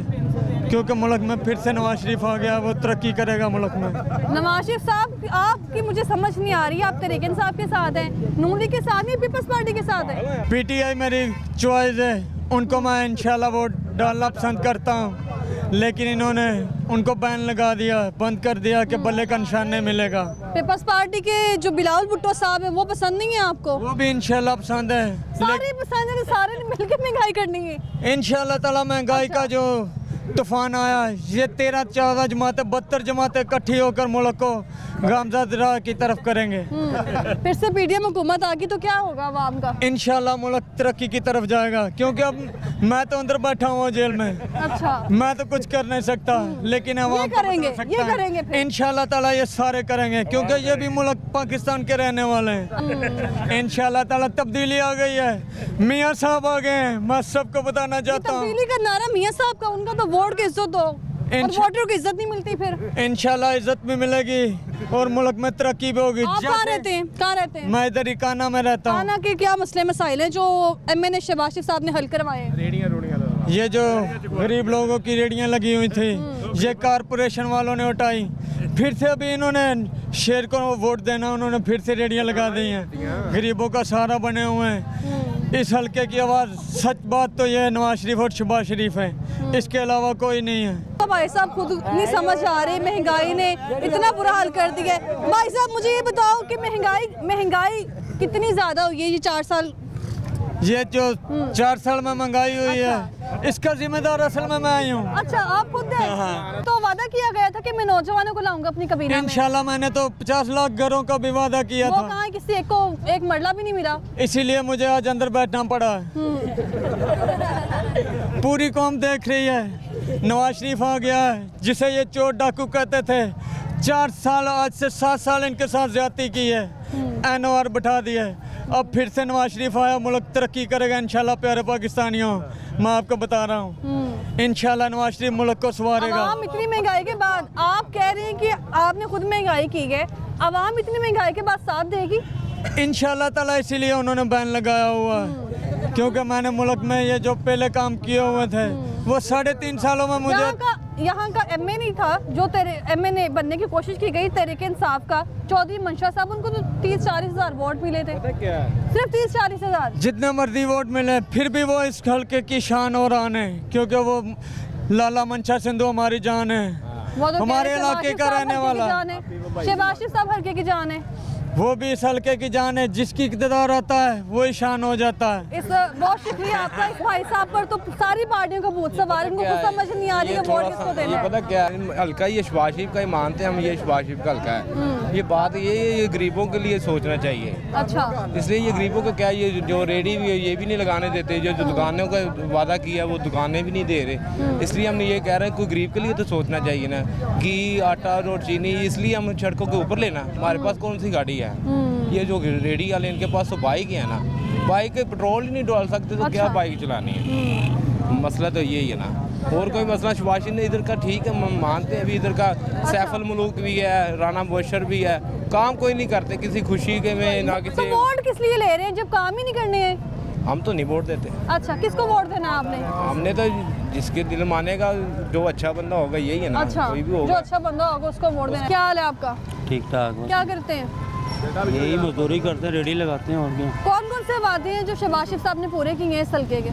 क्योंकि मुल्क में फिर से नवाज शरीफ आ गया, वो तरक्की करेगा मुल्क में। नवाज शरीफ साहब आपकी मुझे समझ नहीं आ रही, आप तहरीक इंसाफ के साथ हैं, नून लीग के साथ नहीं, पीपल्स पार्टी के साथ हैं? पीटीआई मेरी चॉइस है, उनको मैं इंशाल्लाह वोट डालना पसंद करता हूँ, लेकिन इन्होंने उनको बैन लगा दिया, बंद कर दिया कि बल्ले का निशान नहीं मिलेगा। पीपल्स पार्टी के जो बिलावल भुट्टो साहब हैं वो पसंद नहीं है आपको? वो भी इंशाल्लाह पसंद है, सारे पसंद है, सारे ने मिलकर महंगाई करनी है। इंशाल्लाह ताला महंगाई का जो तूफान आया, ये 13-14 जमातें 72 जमातें इकट्ठी होकर मुल्क को गामज़द राह की तरफ करेंगे। फिर से पीडीएम हुकूमत आ गई तो क्या होगा आवाम का? इंशाल्लाह मुल्क तरक्की की तरफ जाएगा, क्योंकि अब मैं तो अंदर बैठा हुआ जेल में, अच्छा, मैं तो कुछ कर नहीं सकता, लेकिन ये अवाम करेंगे, ये करेंगे फिर। इंशाल्लाह ताला ये सारे करेंगे, क्योंकि ये भी मुल्क पाकिस्तान के रहने वाले हैं। इंशाल्लाह ताला तब्दीली आ गई है, मियाँ साहब आ गए हैं, मैं सबको बताना चाहता हूँ। तब्दीली का नारा मियाँ साहब का, उनका तो वोट की इज्जत दो, और वोटर को इज्जत नहीं मिलती फिर। इंशाल्लाह इज्जत भी मिलेगी और मुल्क में तरक्की भी होगी। आप कहाँ रहते हैं? कहाँ रहते हैं? मैं इधर ही काना में रहता हूँ। काना के क्या मसले मसाइल हैं जो एमएनए शहबाज शरीफ साहब ने हल करवाए हैं? ये जो गरीब लोगों की रेडियां लगी हुई थी, ये कारपोरेशन वालों ने उठाई, फिर से अभी इन्होंने शेर को वोट देना, उन्होंने फिर से रेडियां लगा दी हैं, गरीबों का सहारा बने हुए हैं। इस हल्के की आवाज़, सच बात तो ये है, नवाज शरीफ और शहबाज शरीफ है, इसके अलावा कोई नहीं है। तो भाई साहब खुद नहीं समझ आ रही, महंगाई ने इतना बुरा हाल कर दिया है। भाई साहब मुझे ये बताओ कि महंगाई कितनी ज़्यादा हुई है ये 4 साल? ये जो 4 साल में महंगाई हुई है, इसका जिम्मेदार असल में मैं आई हूँ। अच्छा, आप खुद हैं? तो वादा किया गया था के मैं नौजवानों को लाऊंगा अपनी कबीना में। इंशाल्लाह मैंने तो 50 लाख घरों का भी वादा किया वो था, कहाँ है? किसी एक को एक मरला भी नहीं मिला। इसीलिए मुझे आज अंदर बैठना पड़ा। पूरी कौम देख रही है, नवाज शरीफ आ गया है जिसे ये चोर डाकू कहते थे। 4 साल आज से 7 साल इनके साथ ज्यादती की है, एनओआर बैठा दिया है। अब फिर से नवाज शरीफ आया, मुल्क तरक्की करेगा इंशाल्लाह। प्यारे पाकिस्तानियों, मैं आपको बता रहा हूँ इंशाल्लाह नवाज शरीफ मुल्क को संवारेगा। आवाम इतनी महंगाई के बाद, आप कह रहे हैं कि आपने खुद महंगाई की है, आवाम इतनी महंगाई के बाद साथ देगी इंशाल्लाह ताला, इसीलिए उन्होंने बैन लगाया हुआ है, क्योंकि मैंने मुल्क में ये जो पहले काम किए हुए थे वो 3.5 सालों में मुझे यहाँ का एमए नहीं था जो तेरे एमए बनने की कोशिश की गई तहरीक इंसाफ का, चौधरी मंशा साहब, उनको तो 30-40 हज़ार वोट मिले थे। सिर्फ 30-40 हज़ार, जितने मर्जी वोट मिले फिर भी वो इस हल्के की शान और आन है, क्योंकि वो लाला मंशा सिंधु हमारी जान है, वो तो हमारे इलाके का रहने वाला। शहबाज शरीफ साहब हल्के की जान है, वो भी इस हल्के की जान है। जिसकी इक़्तिदार आता है वो ईशान हो जाता है। इस बहुत शुक्रिया आपका इस भाई साहब पर। तो सारी पार्टियों का भूत सवार, इनको कुछ समझ नहीं आ रही है वोट किसको देना है। पता क्या हल्का ये शहबाज शरीफ का ही मानते हैं हम, ये शहबाज शरीफ का हल्का है। ये बात ये गरीबों के लिए सोचना चाहिए। अच्छा, इसलिए ये गरीबों को क्या, ये जो रेडी भी है ये भी नहीं लगाने देते, जो दुकानों का वादा किया वो दुकानें भी नहीं दे रहे। इसलिए हमने ये कह रहे हैं कोई गरीब के लिए तो सोचना चाहिए ना, घी आटा और चीनी, इसलिए हम सड़कों के ऊपर लेना। हमारे पास कौन सी गाड़ी है? ये जो रेडी वाले इनके पास तो बाइक है ना, बाइक पे पेट्रोल ही नहीं डाल सकते तो क्या बाइक चलानी है? मसला तो यही है ना, और कोई मसला। शहबाज शरीफ ने इधर का ठीक है, हम मानते हैं, अभी इधर का सैफुल मुल्क भी है, राना मुबशर भी है, काम कोई नहीं करते किसी खुशी के में ना किसी। तो वोट किस लिए ले रहे हैं जब काम ही नहीं करने हैं? हम तो नहीं वोट देते। अच्छा, किसको वोट देना है आपने? हमने तो जिसके दिल मानेगा, जो अच्छा बंदा होगा यही है ना। अच्छा, कोई भी जो होगा अच्छा बंदा होगा उसको वोट देना। क्या हाल है आपका? ठीक ठाक, क्या करते हैं? यही मजदूरी करते हैं, रेडी लगाते हैं और क्या। कौन कौन से वादे हैं जो शहबाज शरीफ साहब ने पूरे किए हैं इस हल्के के?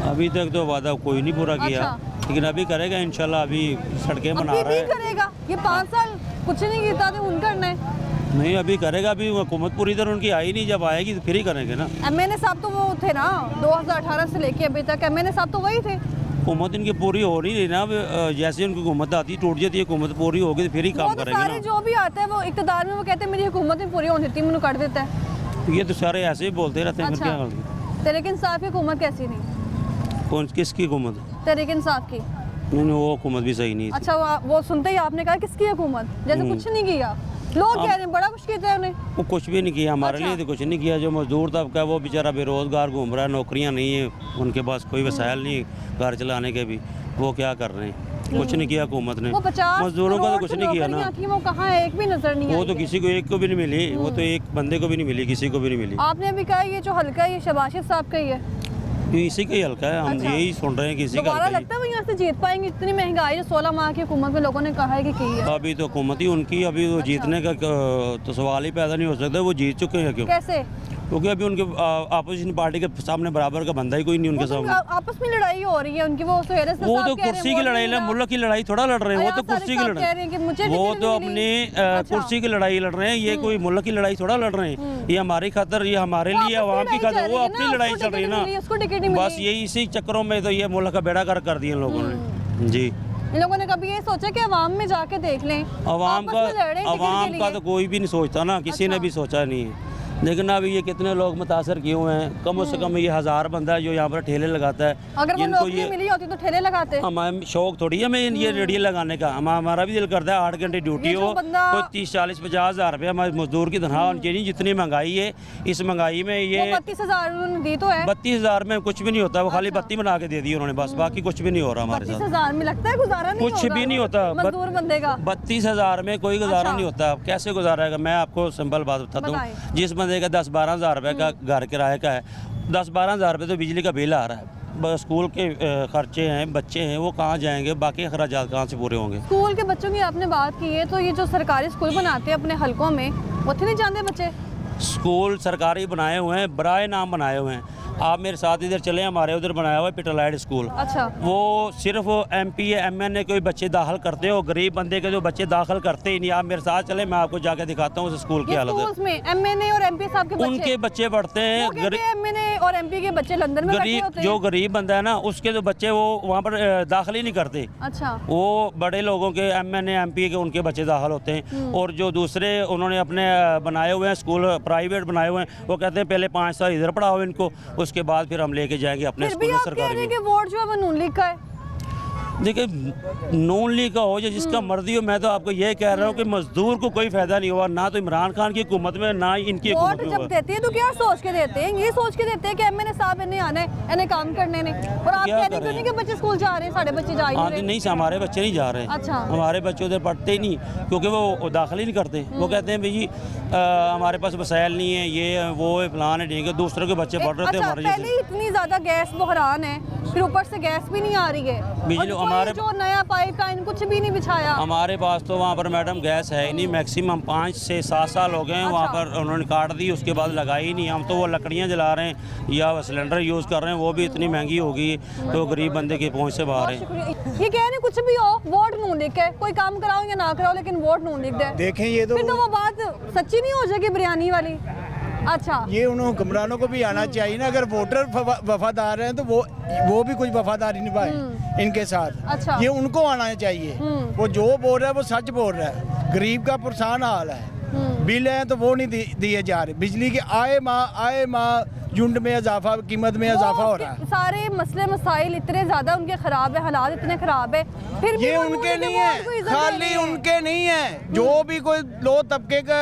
अभी तक तो वादा कोई नहीं पूरा किया, अच्छा। लेकिन अभी करेगा इंशाल्लाह। अभी सड़कें बना अभी रहा भी है। करेगा? ये 5 साल कुछ नहीं किया तो उन करना है। नहीं, अभी करेगा। अभी हुकूमत पूरी तरह उनकी आई नहीं, जब आएगी तो फिर ही करेंगे ना। एमएनए साहब तो वो थे ना 2018 से लेके अभी तक, एमएनए साहब तो वही थे। हुकूमत इनकी पूरी हो नहीं रही ना। अब जैसे उनकी हुकूमत आती टूट जाती है, हुकूमत पूरी होगी तो फिर ही काम वो तो करेंगे सारे ना। जो भी आते हैं वो इक़्तिदार में वो कहते हैं मेरी हुकूमत ही पूरी होनी थी, मैंने कर देता है। ये तो सारे ऐसे ही बोलते रहते हैं, फिर क्या अच्छा, करेंगे? तहरीक इंसाफ की हुकूमत कैसी थी? कौन किसकी हुकूमत? तहरीक इंसाफ की। नहीं, वो हुकूमत भी सही नहीं थी। अच्छा, वो सुनते ही आपने कहा किसकी हुकूमत, जैसे कुछ नहीं किया। लोग कह रहे हैं बड़ा कुछ किया उन्हें। वो कुछ भी नहीं किया हमारे अच्छा। लिए, तो कुछ नहीं किया। जो मजदूर तबका है वो बेचारा बेरोजगार घूम रहा है, नौकरियां नहीं है उनके पास, कोई वसाइल नहीं घर चलाने के भी, वो क्या कर रहे हैं? कुछ नहीं किया हुकूमत ने। वो 50 मजदूरों का तो कुछ नहीं किया ना। नौकरियां थी, वो कहाँ है? एक भी नजर नहीं आई। वो तो किसी को एक को भी नहीं मिली, वो तो एक बंदे को भी नहीं मिली, किसी को भी नहीं मिली। आपने अभी कहा ये जो हल्का है ये शहबाज शरीफ साहब का ही है। ये इसी का ही हल्का है, हम अच्छा। यही सुन रहे हैं कि इसी का दोबारा हल्का लगता है वो यहाँ से जीत पाएंगे? इतनी महंगाई जो 16 माह की हुकूमत में लोगों ने कहा है कि की है। ही। अभी तो हुकूमत ही उनकी, अभी तो जीतने का तो सवाल ही पैदा नहीं हो सकता। वो जीत चुके हैं क्यों? कैसे? क्योंकि अभी उनके अपोजिशन पार्टी के सामने बराबर का बंदा ही कोई नहीं उनके वो तो सामने। आपस में लड़ाई हो रही है उनकी। वो सुहेल हसन वो साहब तो कह रहे हैं, कुर्सी की वोट लड़ाई, नहीं मिला। मुल्क की लड़ाई थोड़ा लड़ रहे हैं। वो तो अयाज कुर्सी की सादिक साहब कह रहे हैं कि मुझे लड़ाई, वो टिकट तो नहीं मिली। अपनी अच्छा। कुर्सी की लड़ाई लड़ रहे हैं। ये कोई मुल्क की लड़ाई थोड़ा लड़ रहे हैं। ये हमारी खातर, ये हमारे वो लिए, आपस आवाम में की लड़ाई खातर, चल वो रही है अपनी ना, लड़ाई उसको चल रही है टिकट नहीं मिली, उसको टिकट नहीं ना। बस मिली। यही इसी चक्करों में तो ये मुल्क का बेड़ा गर्क कर दिए लोगों ने जी। इन लोगों ने कभी ये सोचा कि अवाम में जाके देख लें? अवाम आपस में लड़ रहे हैं टिकट के अवाम का लिए। तो कोई भी नहीं सोचता ना, किसी ने अच्छा। भी सोचा नहीं है। लेकिन अब ये कितने लोग मुतासर किए हुए हैं, कम से कम ये 1000 बंदा है जो यहाँ पर ठेले लगाता है। अगर वो जिनको नौकरी ये मिली होती तो ठेले लगाते। हमारे शौक थोड़ी है हमें ये रेडियो लगाने का। हमारा भी दिल करता है 8 घंटे ड्यूटी ये जो हो, बंदा- कोई 30, 40, 50 हज़ार रुपये हमारे मजदूर की तनख्वाह होनी चाहिए। जितनी महंगाई है, इस महंगाई में वो ये 32,000 उन्होंने दी तो है। 32,000 में कुछ भी नहीं होता। वो खाली अच्छा। बत्ती बना के दे दी उन्होंने, बस बाकी कुछ भी नहीं हो रहा हमारे साथ। 32,000 में लगता है गुजारा नहीं कुछ होगा भी नहीं होता। मजदूर बंदे का। 32,000 में कोई गुजारा अच्छा। नहीं होता। कैसे गुजारेगा? मैं आपको सिंपल बात बताता बताएं। हूँ। जिस बंदे का 10-12 हज़ार रुपये का घर किराए का है, 10-12 हज़ार रुपये तो बिजली का बिल आ रहा है। बस स्कूल के खर्चे हैं, बच्चे हैं, वो कहाँ जाएंगे? बाकी अखराजात कहाँ से पूरे होंगे? स्कूल के बच्चों की आपने बात की है, तो ये जो सरकारी स्कूल बनाते हैं अपने हलकों में, वो नहीं जानते बच्चे? स्कूल सरकारी बनाए हुए हैं, बराए नाम बनाए हुए हैं। आप मेरे साथ इधर चले, हमारे उधर बनाया हुआ है पिटलाइड स्कूल। अच्छा। वो सिर्फ MP MN कोई बच्चे दाखिल करते हो, गरीब बंदे के जो बच्चे दाखिल करते ही नहीं। आप मेरे साथ चले, मैं आपको जाके दिखाता हूँ उस स्कूल की ये हालत स्कूल्स में MNA और MP साहब के बच्चे, उनके बच्चे पढ़ते हैं। MNA और MP के बच्चे लंदन में बैठे गरीब होते हैं। जो गरीब बंदा है ना, उसके जो बच्चे वो वहाँ पर दाखिल ही नहीं करते। अच्छा। वो बड़े लोगों के MNA MP के उनके बच्चे दाखिल होते हैं। और जो दूसरे उन्होंने अपने बनाए हुए हैं स्कूल, प्राइवेट बनाए हुए हैं, वो कहते हैं पहले 5 साल इधर पढ़ाओ इनको, उसके बाद फिर हम लेके जाएंगे अपने फिर भी स्कूल में आप कह रहे सरकारी हैं में। कि वोट जो है वो नून लीग का है। देखिए, नून लीग का हो या जिसका मर्जी हो, मैं तो आपको ये कह रहा हूँ कि मजदूर को कोई फायदा नहीं हुआ, ना तो इमरान खान की हुकूमत में, ना ही इनकी वोट हुकूमत में जब हुआ। देते हैं तो क्या सोच के देते हैं? ये सोच के देते हैं कि MNA साहब इन्हें आना है, इन्हें काम करने ने। और आप क्या कहते करें? क्यों नहीं कि बच्चे स्कूल जा रहे हैं, साढ़े बच्चे जा ही हाँ नहीं रहे? नहीं, हमारे बच्चे नहीं जा रहे। अच्छा। हमारे बच्चे उधर पढ़ते ही नहीं, क्योंकि वो दाखिल ही नहीं करते। वो कहते हैं भाई हमारे पास वसाइल नहीं है, ये है, वो है, फलान है, ठीक है। दूसरों के बच्चे पढ़ रहे थे अच्छा, हमारे पहले जैसे। ही इतनी ज्यादा गैस बहरान है, फिर ऊपर से गैस भी नहीं आ रही है। बिजली और कोई हमारे- जो नया पाइपलाइन कुछ भी नहीं बिछाया। हमारे पास तो वहाँ पर मैडम गैस है ही नहीं। मैक्सिमम 5 से 7 साल हो गए हैं वहाँ अच्छा। पर, उन्होंने काट दी, उसके बाद लगाई ही नहीं। हम तो वो लकड़ियाँ जला रहे हैं या सिलेंडर यूज़ कर रहे हैं, वो भी इतनी महंगी हो गई तो गरीब बंदे की पहुँच से बाहर बहुत है। शुक्रिया। ये कह रहे हैं कुछ भी हो, वोट नून लीग है, कोई काम कराओ या ना कराओ, लेकिन वोट नून लीग दे। देखें ये तो फिर तो वो बात सच्ची नहीं हो जाएगी बिरयानी वाली। अच्छा। ये उन हुक्मरानों को भी आना चाहिए ना, अगर वोटर वफादार हैं तो वो भी कुछ वफादारी निभाए इनके साथ। अच्छा। ये उनको आना चाहिए। वो जो बोल रहा है वो सच बोल रहा है। गरीब का परेशान हाल है, बिल हैं तो वो नहीं दिए जा रहे। बिजली के आए माह यूनिट में इजाफा, कीमत में इजाफा हो रहा है। सारे मसले मसाइल इतने ज्यादा उनके खराब है, हालात इतने खराब है, फिर भी ये वो उनके नून नहीं लीग के वोट को है, इज्जत दे खाली रही है। उनके नहीं है। जो भी कोई लो तबके का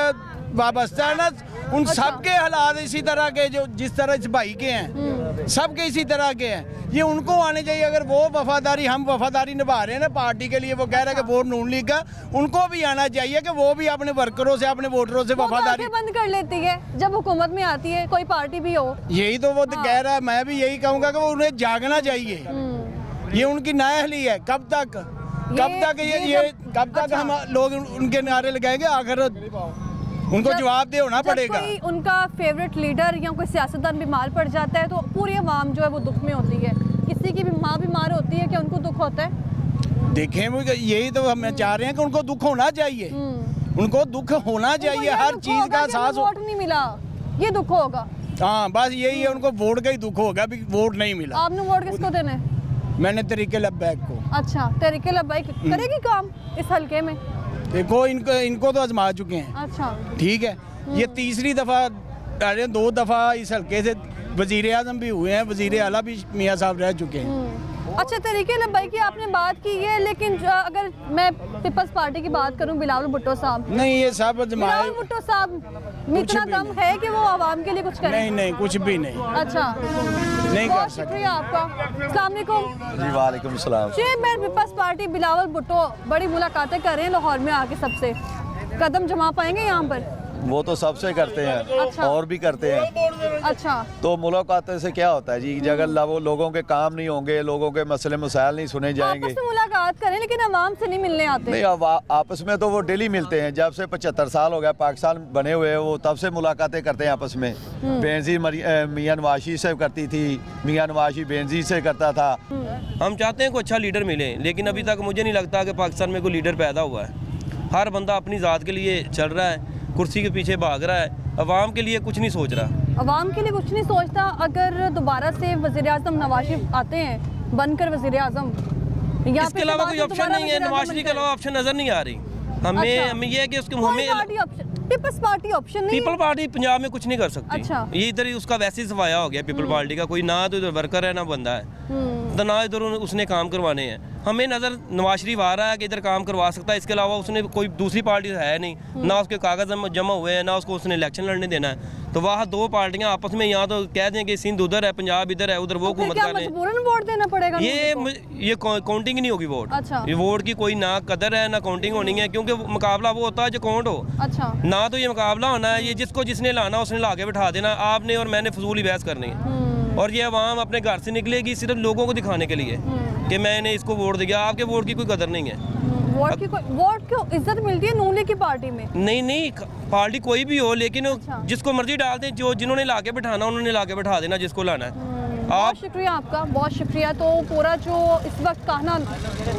वाबस्ता है ना, उन अच्छा। सब के हालात इसी तरह के, जो जिस तरह इस भाई के हैं, सब के इसी तरह के हैं। ये उनको आने चाहिए। अगर वो वफादारी, हम वफादारी निभा रहे हैं ना पार्टी के लिए, वो कह रहे हैं कि वोट नून लीग का, उनको भी आना चाहिए कि वो भी अपने वर्करों से, अपने वोटरों से वो तो वफादारी। आंखें बंद कर लेती है जब हुकूमत में आती है, कोई पार्टी भी हो। यही तो वो कह रहा है। मैं भी यही कहूँगा कि वो उन्हें जागना चाहिए। ये उनकी नाअहली है। कब तक कब तक अच्छा। हम लोग उनके नारे लगाएंगे? आखिर उनको जब- जवाब दे होना जब पड़ेगा। कोई उनका फेवरेट लीडर या कोई सियासतदान बीमार पड़ जाता है तो पूरी आवाम जो है वो दुख में होती है। किसी की भी माँ बीमार होती है, क्या उनको दुख होता है? देखें, वो यही तो हम चाह रहे हैं कि उनको दुख होना चाहिए। उनको दुख होना चाहिए, उनको ये हर दुख चीज होगा का कि एहसास हमें हो। वोट नहीं मिला, ये दुख होगा। हाँ, बस यही है, उनको वोट का ही दुख होगा भी वोट नहीं मिला। आपने वोट किसको देना है? मैंने तरीके लब्बैक को। अच्छा, तहरीके लब्बैक करेगी काम इस हलके में? देखो, इनको तो आजमा चुके हैं। अच्छा। ठीक है, ये तीसरी दफा, अरे 2 दफा इस हल्के से वजीर आजम भी हुए हैं, वजीर आला भी मियाँ साहब रह चुके हैं। अच्छा, तहरीके लब्बैक की आपने बात की है, लेकिन अगर मैं पीपल्स पार्टी की बात करूं, बिलावल भुट्टो साहब, नहीं, ये सब आजमाए। बिलावल भुट्टो साहब में इतना भी दम नहीं। है कि वो आवाम के लिए कुछ करें? नहीं, कुछ भी नहीं, अच्छा, नहीं कर बहुत सकते। शुक्रिया आपका। अस्सलाम वालेकुम जी, वालेकुम सलाम। Chairman Peoples Party Bilawal Bhutto बड़ी मुलाकातें कर रहे हैं लाहौर में आके, सबसे कदम जमा पाएंगे यहाँ पर? वो तो सबसे करते हैं। अच्छा। और भी करते हैं। अच्छा। तो मुलाकात से क्या होता है जी? अगर वो लोगों के काम नहीं होंगे, लोगों के मसले मसाइल नहीं सुने जाएंगे। आपस में मुलाकात करें, लेकिन आवाम से नहीं मिलने आते। नहीं, अब आपस में तो वो डेली मिलते हैं। जब से 75 साल हो गया पाकिस्तान बने हुए, वो तब से मुलाकातें करते हैं आपस में। बेनजीर मियां नवाशी से करती थी, मियां नवाशी बेनजीर से करता था। हम चाहते हैं कोई अच्छा लीडर मिले, लेकिन अभी तक मुझे नहीं लगता कि पाकिस्तान में कोई लीडर पैदा हुआ है। हर बंदा अपनी ज़ात के लिए चल रहा है, कुर्सी के पीछे भाग रहा है, अवाम के लिए कुछ नहीं सोच रहा। अवाम के लिए कुछ नहीं सोचता। अगर दोबारा से वज़ीर आज़म नवाज शरीफ आते हैं बनकर वज़ीर आज़म, या इसके अलावा कोई ऑप्शन नहीं है। नवाज शरीफ के अलावा ऑप्शन नज़र नहीं आ रही हमें ये है कि उसके हमें पीपल्स पार्टी ऑप्शन नहीं पीपल पार्टी पंजाब में कुछ नहीं कर सकती। अच्छा। ये इधर ही उसका वैसे ही सफाया हो गया पीपल पार्टी का। कोई ना तो इधर वर्कर है ना बंदा है, तो ना इधर उसने काम करवाने हैं। हमें नज़र नवाज शरीफ आ रहा है कि इधर काम करवा सकता है, इसके अलावा उसने कोई दूसरी पार्टी है नहीं, ना उसके कागज़ जमा हुए हैं, ना उसको उसने इलेक्शन लड़ने देना है। तो वहाँ 2 पार्टियाँ आपस में यहाँ तो कह दें कि सिंध उधर है, पंजाब इधर है, उधर वो हुकूमत कर रहे हैं। मजबूरन वोट देना पड़ेगा ये काउंटिंग नहीं होगी वोट। अच्छा। ये वोट की कोई ना कदर है ना काउंटिंग होनी है, क्योंकि मुकाबला वो होता है जो काउंट हो। अच्छा। ना तो ये मुकाबला होना है, ये जिसको जिसने लाना उसने ला के बिठा देना। आपने और मैंने फजूल ही बहस करनी है, और ये अवाम अपने घर से निकलेगी सिर्फ लोगों को दिखाने के लिए कि मैंने इसको वोट दिया। आपके वोट की कोई कदर नहीं है। वोट क्यों इज्जत मिलती है नून लीग की पार्टी में? नहीं पार्टी कोई भी हो, लेकिन अच्छा। जिसको मर्जी डाल दें, जो जिन्होंने ला के बिठाना उन्होंने ला के बिठा देना जिसको लाना है। बहुत शुक्रिया आपका, बहुत शुक्रिया। तो पूरा जो इस वक्त कहना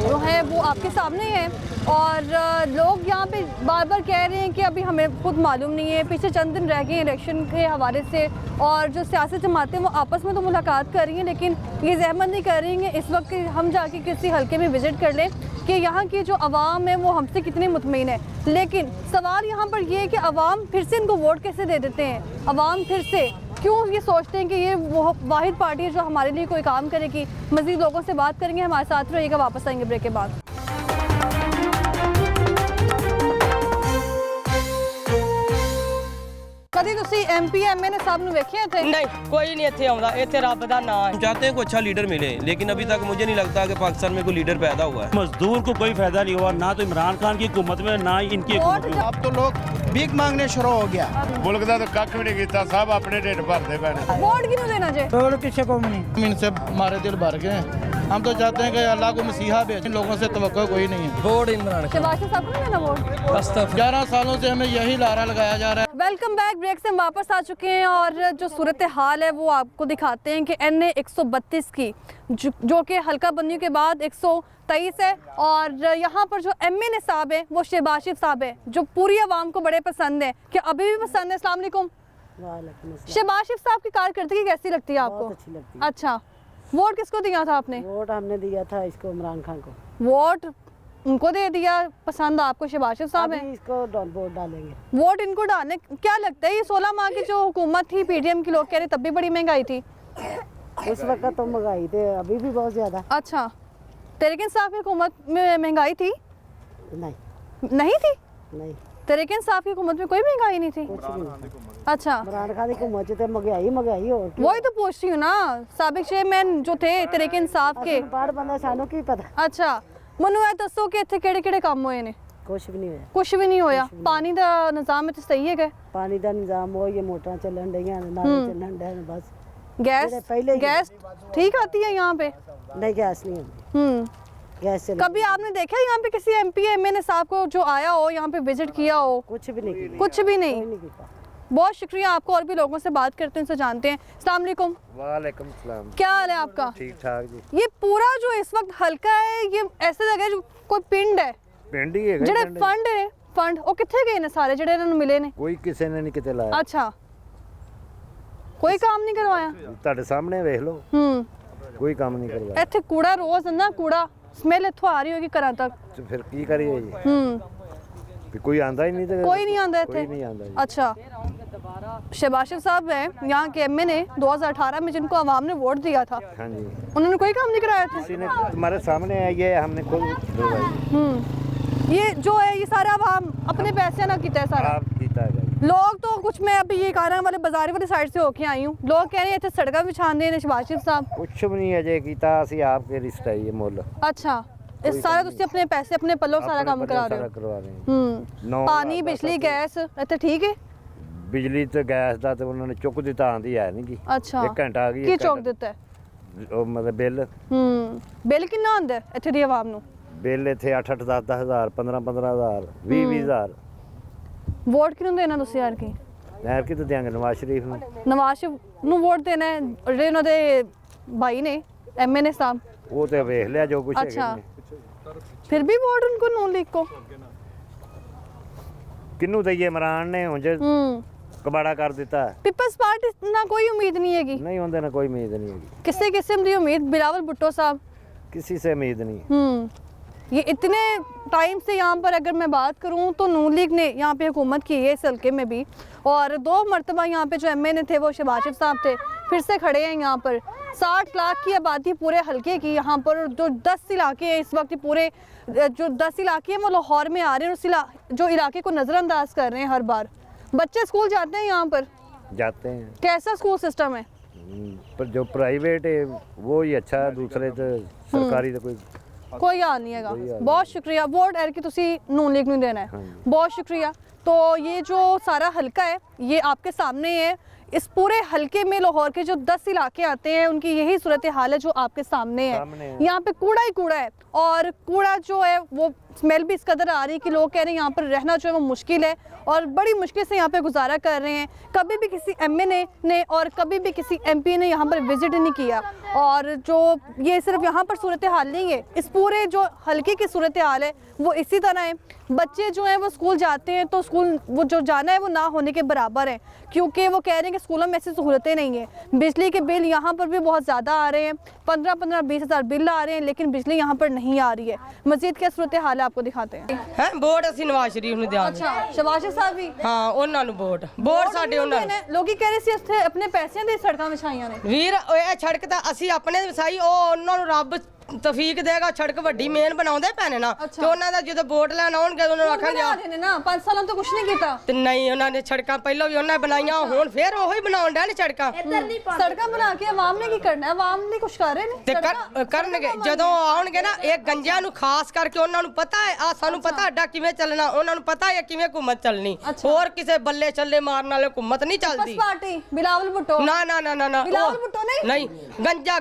जो है वो आपके सामने है, और लोग यहाँ पे बार बार कह रहे हैं कि अभी हमें खुद मालूम नहीं है, पीछे चंद दिन रह गए इलेक्शन के हवाले से, और जो सियासी जमातें वो आपस में तो मुलाकात कर रही हैं, लेकिन ये जहमत नहीं कर रही हैं इस वक्त कि हम जाके किसी हल्के में विज़िट कर लें कि यहाँ की जो आवाम है वो हमसे कितनी मुतमईन है। लेकिन सवाल यहाँ पर ये है कि आवाम फिर से इनको वोट कैसे दे देते हैं? आवाम फिर से क्यों ये सोचते हैं कि ये वो वाहिद पार्टी है जो हमारे लिए कोई काम करेगी? मज़ीद लोगों से बात करेंगे, हमारे साथ रहिएगा, वापस आएंगे ब्रेक के बाद। कभी तुसी MP MNA साहब ਨੂੰ ਵੇਖਿਆ थे? नहीं कोई नहीं इतने आਉਂਦਾ, इतने रब का नाम हम चाहते हैं कोई अच्छा लीडर मिले, लेकिन अभी तक मुझे नहीं लगता कि पाकिस्तान में कोई लीडर पैदा हुआ है। मजदूर को कोई फायदा नहीं हुआ, ना तो इमरान खान की हुकूमत में, ना ही इनकी हुकूमत में। अब तो लोग भीख मांगने शुरू हो गया। ਮੁਲਕ ਦਾ ਤਾਂ ਕੱਖ ਵੀ ਨਹੀਂ ਕੀਤਾ, ਸਭ ਆਪਣੇ ਢਿੱਡ ਭਰਦੇ ਪਏ ਨੇ। वोट किन्हों देना जे? और किसी को नहीं, इनसे हमारे दिल भर गए हैं। हम तो चाहते हैं कि अल्लाह को मसीहा भेजे, इन लोगों से तवक्को कोई नहीं है। वोट इमरान शहबाज शरीफ साहब को नहीं देना वोट? 11 सालों से हमें यही नारा लगाया जा रहा है। वेलकम बैक, ब्रेक से हम वापस आ चुके हैं, और जो सूरत हाल है वो आपको दिखाते हैं कि NA 132 की जो कि हल्का बंदियों के बाद 123 है, और यहाँ पर जो MNA साहब है वो शहबाज शरीफ साहब है, जो पूरी आवाम को बड़े पसंद है। क्या अभी भी पसंद है? अस्सलाम वालेकुम। शहबाज शरीफ साहब की कारकर्दगी कैसी लगती है आपको? अच्छी लगती है। अच्छा, वोट किसको दिया था आपने? वोट हमने दिया था इसको, इमरान खान को। वोट उनको दे दिया, पसंद आपको शहबाज शरीफ साहब है, इसको वोट डालेंगे। वोट इनको डालने। क्या लगता है ये 16 माह की जो हुकूमत थी PTM की, लोग कह रहे तब भी बड़ी महंगाई थी? उस वक्त तो महंगाई थे, अभी भी बहुत ज्यादा। अच्छा, तहरीक इंसाफ की हुकूमत में महंगाई थी? नहीं थी? नहीं, तहरीक इंसाफ की हुकूमत में कोई महंगाई नहीं थी? अच्छा, इमरान खान की हुकूमत थे महंगाई हो। वही तो पूछ रही हूँ ना, साबिक चेयरमैन जो थे तहरीक इंसाफ के। पाड़ बंदा सानू की पता। अच्छा, ਮੈਨੂੰ ਇਹ ਦੱਸੋ ਕਿ ਇੱਥੇ ਕਿਹੜੇ ਕਿਹੜੇ ਕੰਮ ਹੋਏ ਨੇ? कुछ भी नहीं होया। ਕੁਝ ਵੀ ਨਹੀਂ ਹੋਇਆ। ਪਾਣੀ ਦਾ ਨਿਜ਼ਾਮ ਇੱਥੇ ਸਹੀ ਹੈਗਾ? पानी का निजाम हो, ये मोटर चलन रही, नाले चलन रहे, बस। गैस गैस ठीक आती है यहाँ पे? नहीं, गैस नहीं होती। गैस चल। कभी आपने देखा यहाँ पे किसी MP MNA साहब को जो आया हो, यहाँ पे विजिट किया हो? कुछ भी नहीं किया। कुछ भी नहीं। बहुत शुक्रिया आपको, और भी लोगों से बात करते हैं, उनसे जानते हैं। अस्सलाम वालेकुम। वालेकुम सलाम। क्या हाल है आपका? ठीक ठाक जी। ये पूरा जो इस वक्त हल्का है, ये ऐसे लगे जो कोई पिंड है। ਪਿੰਡ ਹੀ ਹੈਗਾ। ਜਿਹੜੇ ਫੰਡ ਉਹ ਕਿੱਥੇ ਗਏ ਨੇ ਸਾਰੇ ਜਿਹੜੇ ਇਹਨਾਂ ਨੂੰ ਮਿਲੇ ਨੇ? ਕੋਈ ਕਿਸੇ ਨੇ ਨਹੀਂ ਕਿਤੇ ਲਾਇਆ। ਅੱਛਾ, ਕੋਈ ਕੰਮ ਨਹੀਂ ਕਰਵਾਇਆ? ਤੁਹਾਡੇ ਸਾਹਮਣੇ ਵੇਖ ਲਓ, ਕੋਈ ਕੰਮ ਨਹੀਂ ਕਰਵਾਇਆ। ਇੱਥੇ ਕੂੜਾ ਰੋਜ਼ ਨਾ, ਕੂੜਾ ਸਮੈਲ ਇੱਥੋਂ ਆ ਰਹੀ ਹੋਗੀ ਘਰਾਂ ਤੱਕ। ਤੇ ਫਿਰ ਕੀ ਕਰੀਏ ਜੀ? ਵੀ ਕੋਈ ਆਂਦਾ ਹੀ ਨਹੀਂ ਤੇ कोई नहीं आंदा कोई थे? नहीं आंदा जी। अच्छा, शहबाज शरीफ साहब हैं यहाँ के MNA 2018 में, जिनको आवाम ने वोट दिया था, हाँ जी। उन्होंने कोई काम नहीं कराया था? किसी ने तुम्हारे सामने आई है, हमने खुद ये जो है ये सारा आवाम अपने पैसे ना किया है सारा। आप कीता है। लोग तो कुछ, मैं अभी ये कारा वाले बाजार वाली साइड से होके आई हूँ, लोग कह रहे हैं इतने सड़क बिछाने ने शहबाज शरीफ साहब। कुछ भी नहीं अजय कीता, ਅਸੀਂ ਆਪ ਕੇ ਰਿਸ਼ਤਾ ਹੀ ਮੁੱਲ। अच्छा, इस सारा तुसी अपने पैसे अपने पल्लों सारा काम करा रहे हो? करवा रहे हैं। पानी बिजली गैस इतने ठीक है? ਬਿਜਲੀ ਤੇ ਗੈਸ ਦਾ ਤੇ ਉਹਨਾਂ ਨੇ ਚੁੱਕ ਦਿੱਤਾ, ਆਂਦੀ ਹੈ ਨਹੀਂ ਜੀ। अच्छा, ਇੱਕ ਘੰਟਾ ਆ ਗਈ। ਕੀ ਚੁੱਕ ਦਿੱਤਾ ਹੈ? ਉਹ ਮਤਲਬ ਬਿੱਲ ਬਿੱਲ ਕਿੰਨਾ ਹੁੰਦਾ ਹੈ ਇੱਥੇ ਦੀ ਆਵਾਮ ਨੂੰ? ਬਿੱਲ ਇੱਥੇ 8-8 10-10 ਹਜ਼ਾਰ 15-15 ਹਜ਼ਾਰ 20-20 ਹਜ਼ਾਰ। ਵੋਟ ਕਿਹਨੂੰ ਦੇਣਾ ਤੁਸੀਂ ਯਾਰ ਕੀ? ਯਾਰ ਕਿ ਤੇ ਦਿਆਂਗੇ ਨਵਾਜ਼ ਸ਼ਰੀਫ ਨੂੰ। ਨਵਾਜ਼ ਸ਼ਰੀਫ ਨੂੰ ਵੋਟ ਦੇਣਾ ਹੈ, ਜਿਹੜੇ ਉਹਨਾਂ ਦੇ ਭਾਈ ਨੇ MNA ਸਾਹਿਬ। ਉਹ ਤੇ ਵੇਖ ਲਿਆ ਜੋ ਕੁਝ अच्छा, ਹੈਗਾ। फिर भी वोट उनको नून लीग को ਕਿਹਨੂੰ ਦਈਏ? ਇਮਰਾਨ ਨੇ ਹੁਣ ਜੇ ਕਬਾੜਾ ਕਰ ਦਿੱਤਾ। पीपल्स पार्टी ना कोई उम्मीद नहीं हैगी? नहीं होंगे ना, कोई उम्मीद नहीं होगी किसी किस्म की उम्मीद? बिलावल भुट्टो साहब, किसी से उम्मीद नहीं। ये इतने टाइम से यहाँ पर अगर मैं बात करूँ तो नून लीग ने यहाँ पे हुकूमत की है इस हल्के में भी, और 2 मरतबा यहाँ पे जो MNA थे वो शहबाज शरीफ साहब थे, फिर से खड़े हैं यहाँ पर। 60 लाख की आबादी पूरे हल्के की यहाँ पर, जो 10 इलाके हैं इस वक्त पूरे, जो 10 इलाके हैं वो लाहौर में आ रहे हैं, उस जो इलाके को नज़रअंदाज कर रहे हैं हर बार। बच्चे स्कूल जाते हैं यहाँ पर? जाते हैं। कैसा स्कूल सिस्टम है? पर जो प्राइवेट है वो ही अच्छा है, दूसरे तो सरकारी तो कोई हाल नहीं है। बहुत शुक्रिया। वोट एर की तुसी नून लीग नहीं देना है? बहुत शुक्रिया। तो ये जो सारा हल्का है ये आपके सामने है, इस पूरे हलके में लाहौर के जो 10 इलाके आते हैं उनकी यही सूरत हाल है जो आपके सामने है। यहाँ पे कूड़ा ही कूड़ा है और कूड़ा जो है वो स्मेल भी इस कदर आ रही है कि लोग कह रहे हैं यहाँ पर रहना जो है वो मुश्किल है और बड़ी मुश्किल से यहाँ पे गुजारा कर रहे हैं। कभी भी किसी एमएनए ने और कभी भी किसी एमपी ने यहाँ पर विजिट नहीं किया और जो ये सिर्फ यहाँ पर सूरत हाल नहीं है, इस पूरे जो हल्के की सूरत हाल है वो इसी तरह है। बच्चे जो हैं वो स्कूल जाते हैं तो स्कूल वो जो जाना है वो ना होने के बराबर है, क्योंकि वो कह रहे हैं कि स्कूलों में ऐसी सहूलतें नहीं हैं। बिजली के बिल यहाँ पर भी बहुत ज़्यादा आ रहे हैं, 15-20 हज़ार बिल आ रहे हैं, लेकिन बिजली यहाँ पर नहीं आ रही है। मजीद क्या सूरत हाल है आपको दिखाते हैं। वोट ਅਸੀਂ ਨਵਾਜ਼ ਸ਼ਰੀਫ ਨੂੰ ਦਿਆਂਗੇ। अच्छा, शहबाज साहब भी ਹਾਂ ਉਹਨਾਂ ਨੂੰ ਵੋਟ ਸਾਡੇ ਉਹਨਾਂ ਨੂੰ। लोग कह रहे थे ਇੱਥੇ अपने पैसे ਦੇ ਸੜਕਾਂ ਵਿਛਾਈਆਂ ਨੇ। ਵੀਰ ਇਹ ਸੜਕ ਤਾਂ ਅਸੀਂ ਆਪਣੇ ਵਸਾਈ ਉਹ ਉਹਨਾਂ ਨੂੰ ਰੱਬ ਤੌਫੀਕ ਦੇਗਾ। ਸੜਕ ਵੱਡੀ ਮੇਨ ਬਣਾਉਂਦੇ ਪੈਣੇ ਨਾ ਤੇ ਉਹਨਾਂ ਦਾ ਜਦੋਂ ਵੋਟ ਲੈਣ ਆਉਣਗੇ ਉਹਨਾਂ ਨੂੰ ਆਖਾਂਗੇ ਬਣਾ ਦੇਣੇ ਨਾ 5 ਸਾਲਾਂ ਤੋਂ ਕੁਝ ਨਹੀਂ ਕੀਤਾ ਤੇ ਨਹੀਂ ਉਹਨਾਂ ਨੇ ਸੜਕਾਂ ਪਹਿਲਾਂ ਵੀ ਉਹਨਾਂ ਬਣਾਈਆਂ ਹੁਣ ਫੇਰ ਉਹੀ ਬਣਾਉਣ ਡੈਣ ਸੜਕਾਂ। ਸੜਕਾਂ ਬਣਾ ਕੇ ਆਵਾਮ ਨੇ ਕੀ ਕਰਨਾ ਹੈ? ਆਵਾਮ ਲਈ ਕੁਝ ਕਰ ਰਹੇ ਨੇ ਤੇ ਕਰਨਗੇ ਜਦੋਂ ਆਉਣਗੇ ਨਾ। ਇਹ ਗੰਜਿਆਂ ਨੂੰ ਖਾਸ ਕਰਕੇ ਉਹਨਾਂ ਨੂੰ ਪਤਾ ਹੈ, ਆ ਸਾਨੂੰ ਪਤਾ ਅੱਡਾ ਕਿਵੇਂ ਚੱਲਣਾ, ਉਹਨਾਂ ਨੂੰ ਪਤਾ ਹੈ ਕਿਵੇਂ ਹੁਕੂਮਤ ਚੱਲਣੀ। ਹੋਰ ਕਿਸੇ ਬੱਲੇ ਚੱਲੇ ਮਾਰਨ ਵਾਲੇ ਹੁਕੂਮਤ ਨਹੀਂ ਚੱਲਦੀ। ਪਾਰਟੀ ਬਿਲਾਵਲ ਭੁੱਟੋ ਨਾ ਨਾ ਨਾ ना बिलावल भुट्टो नहीं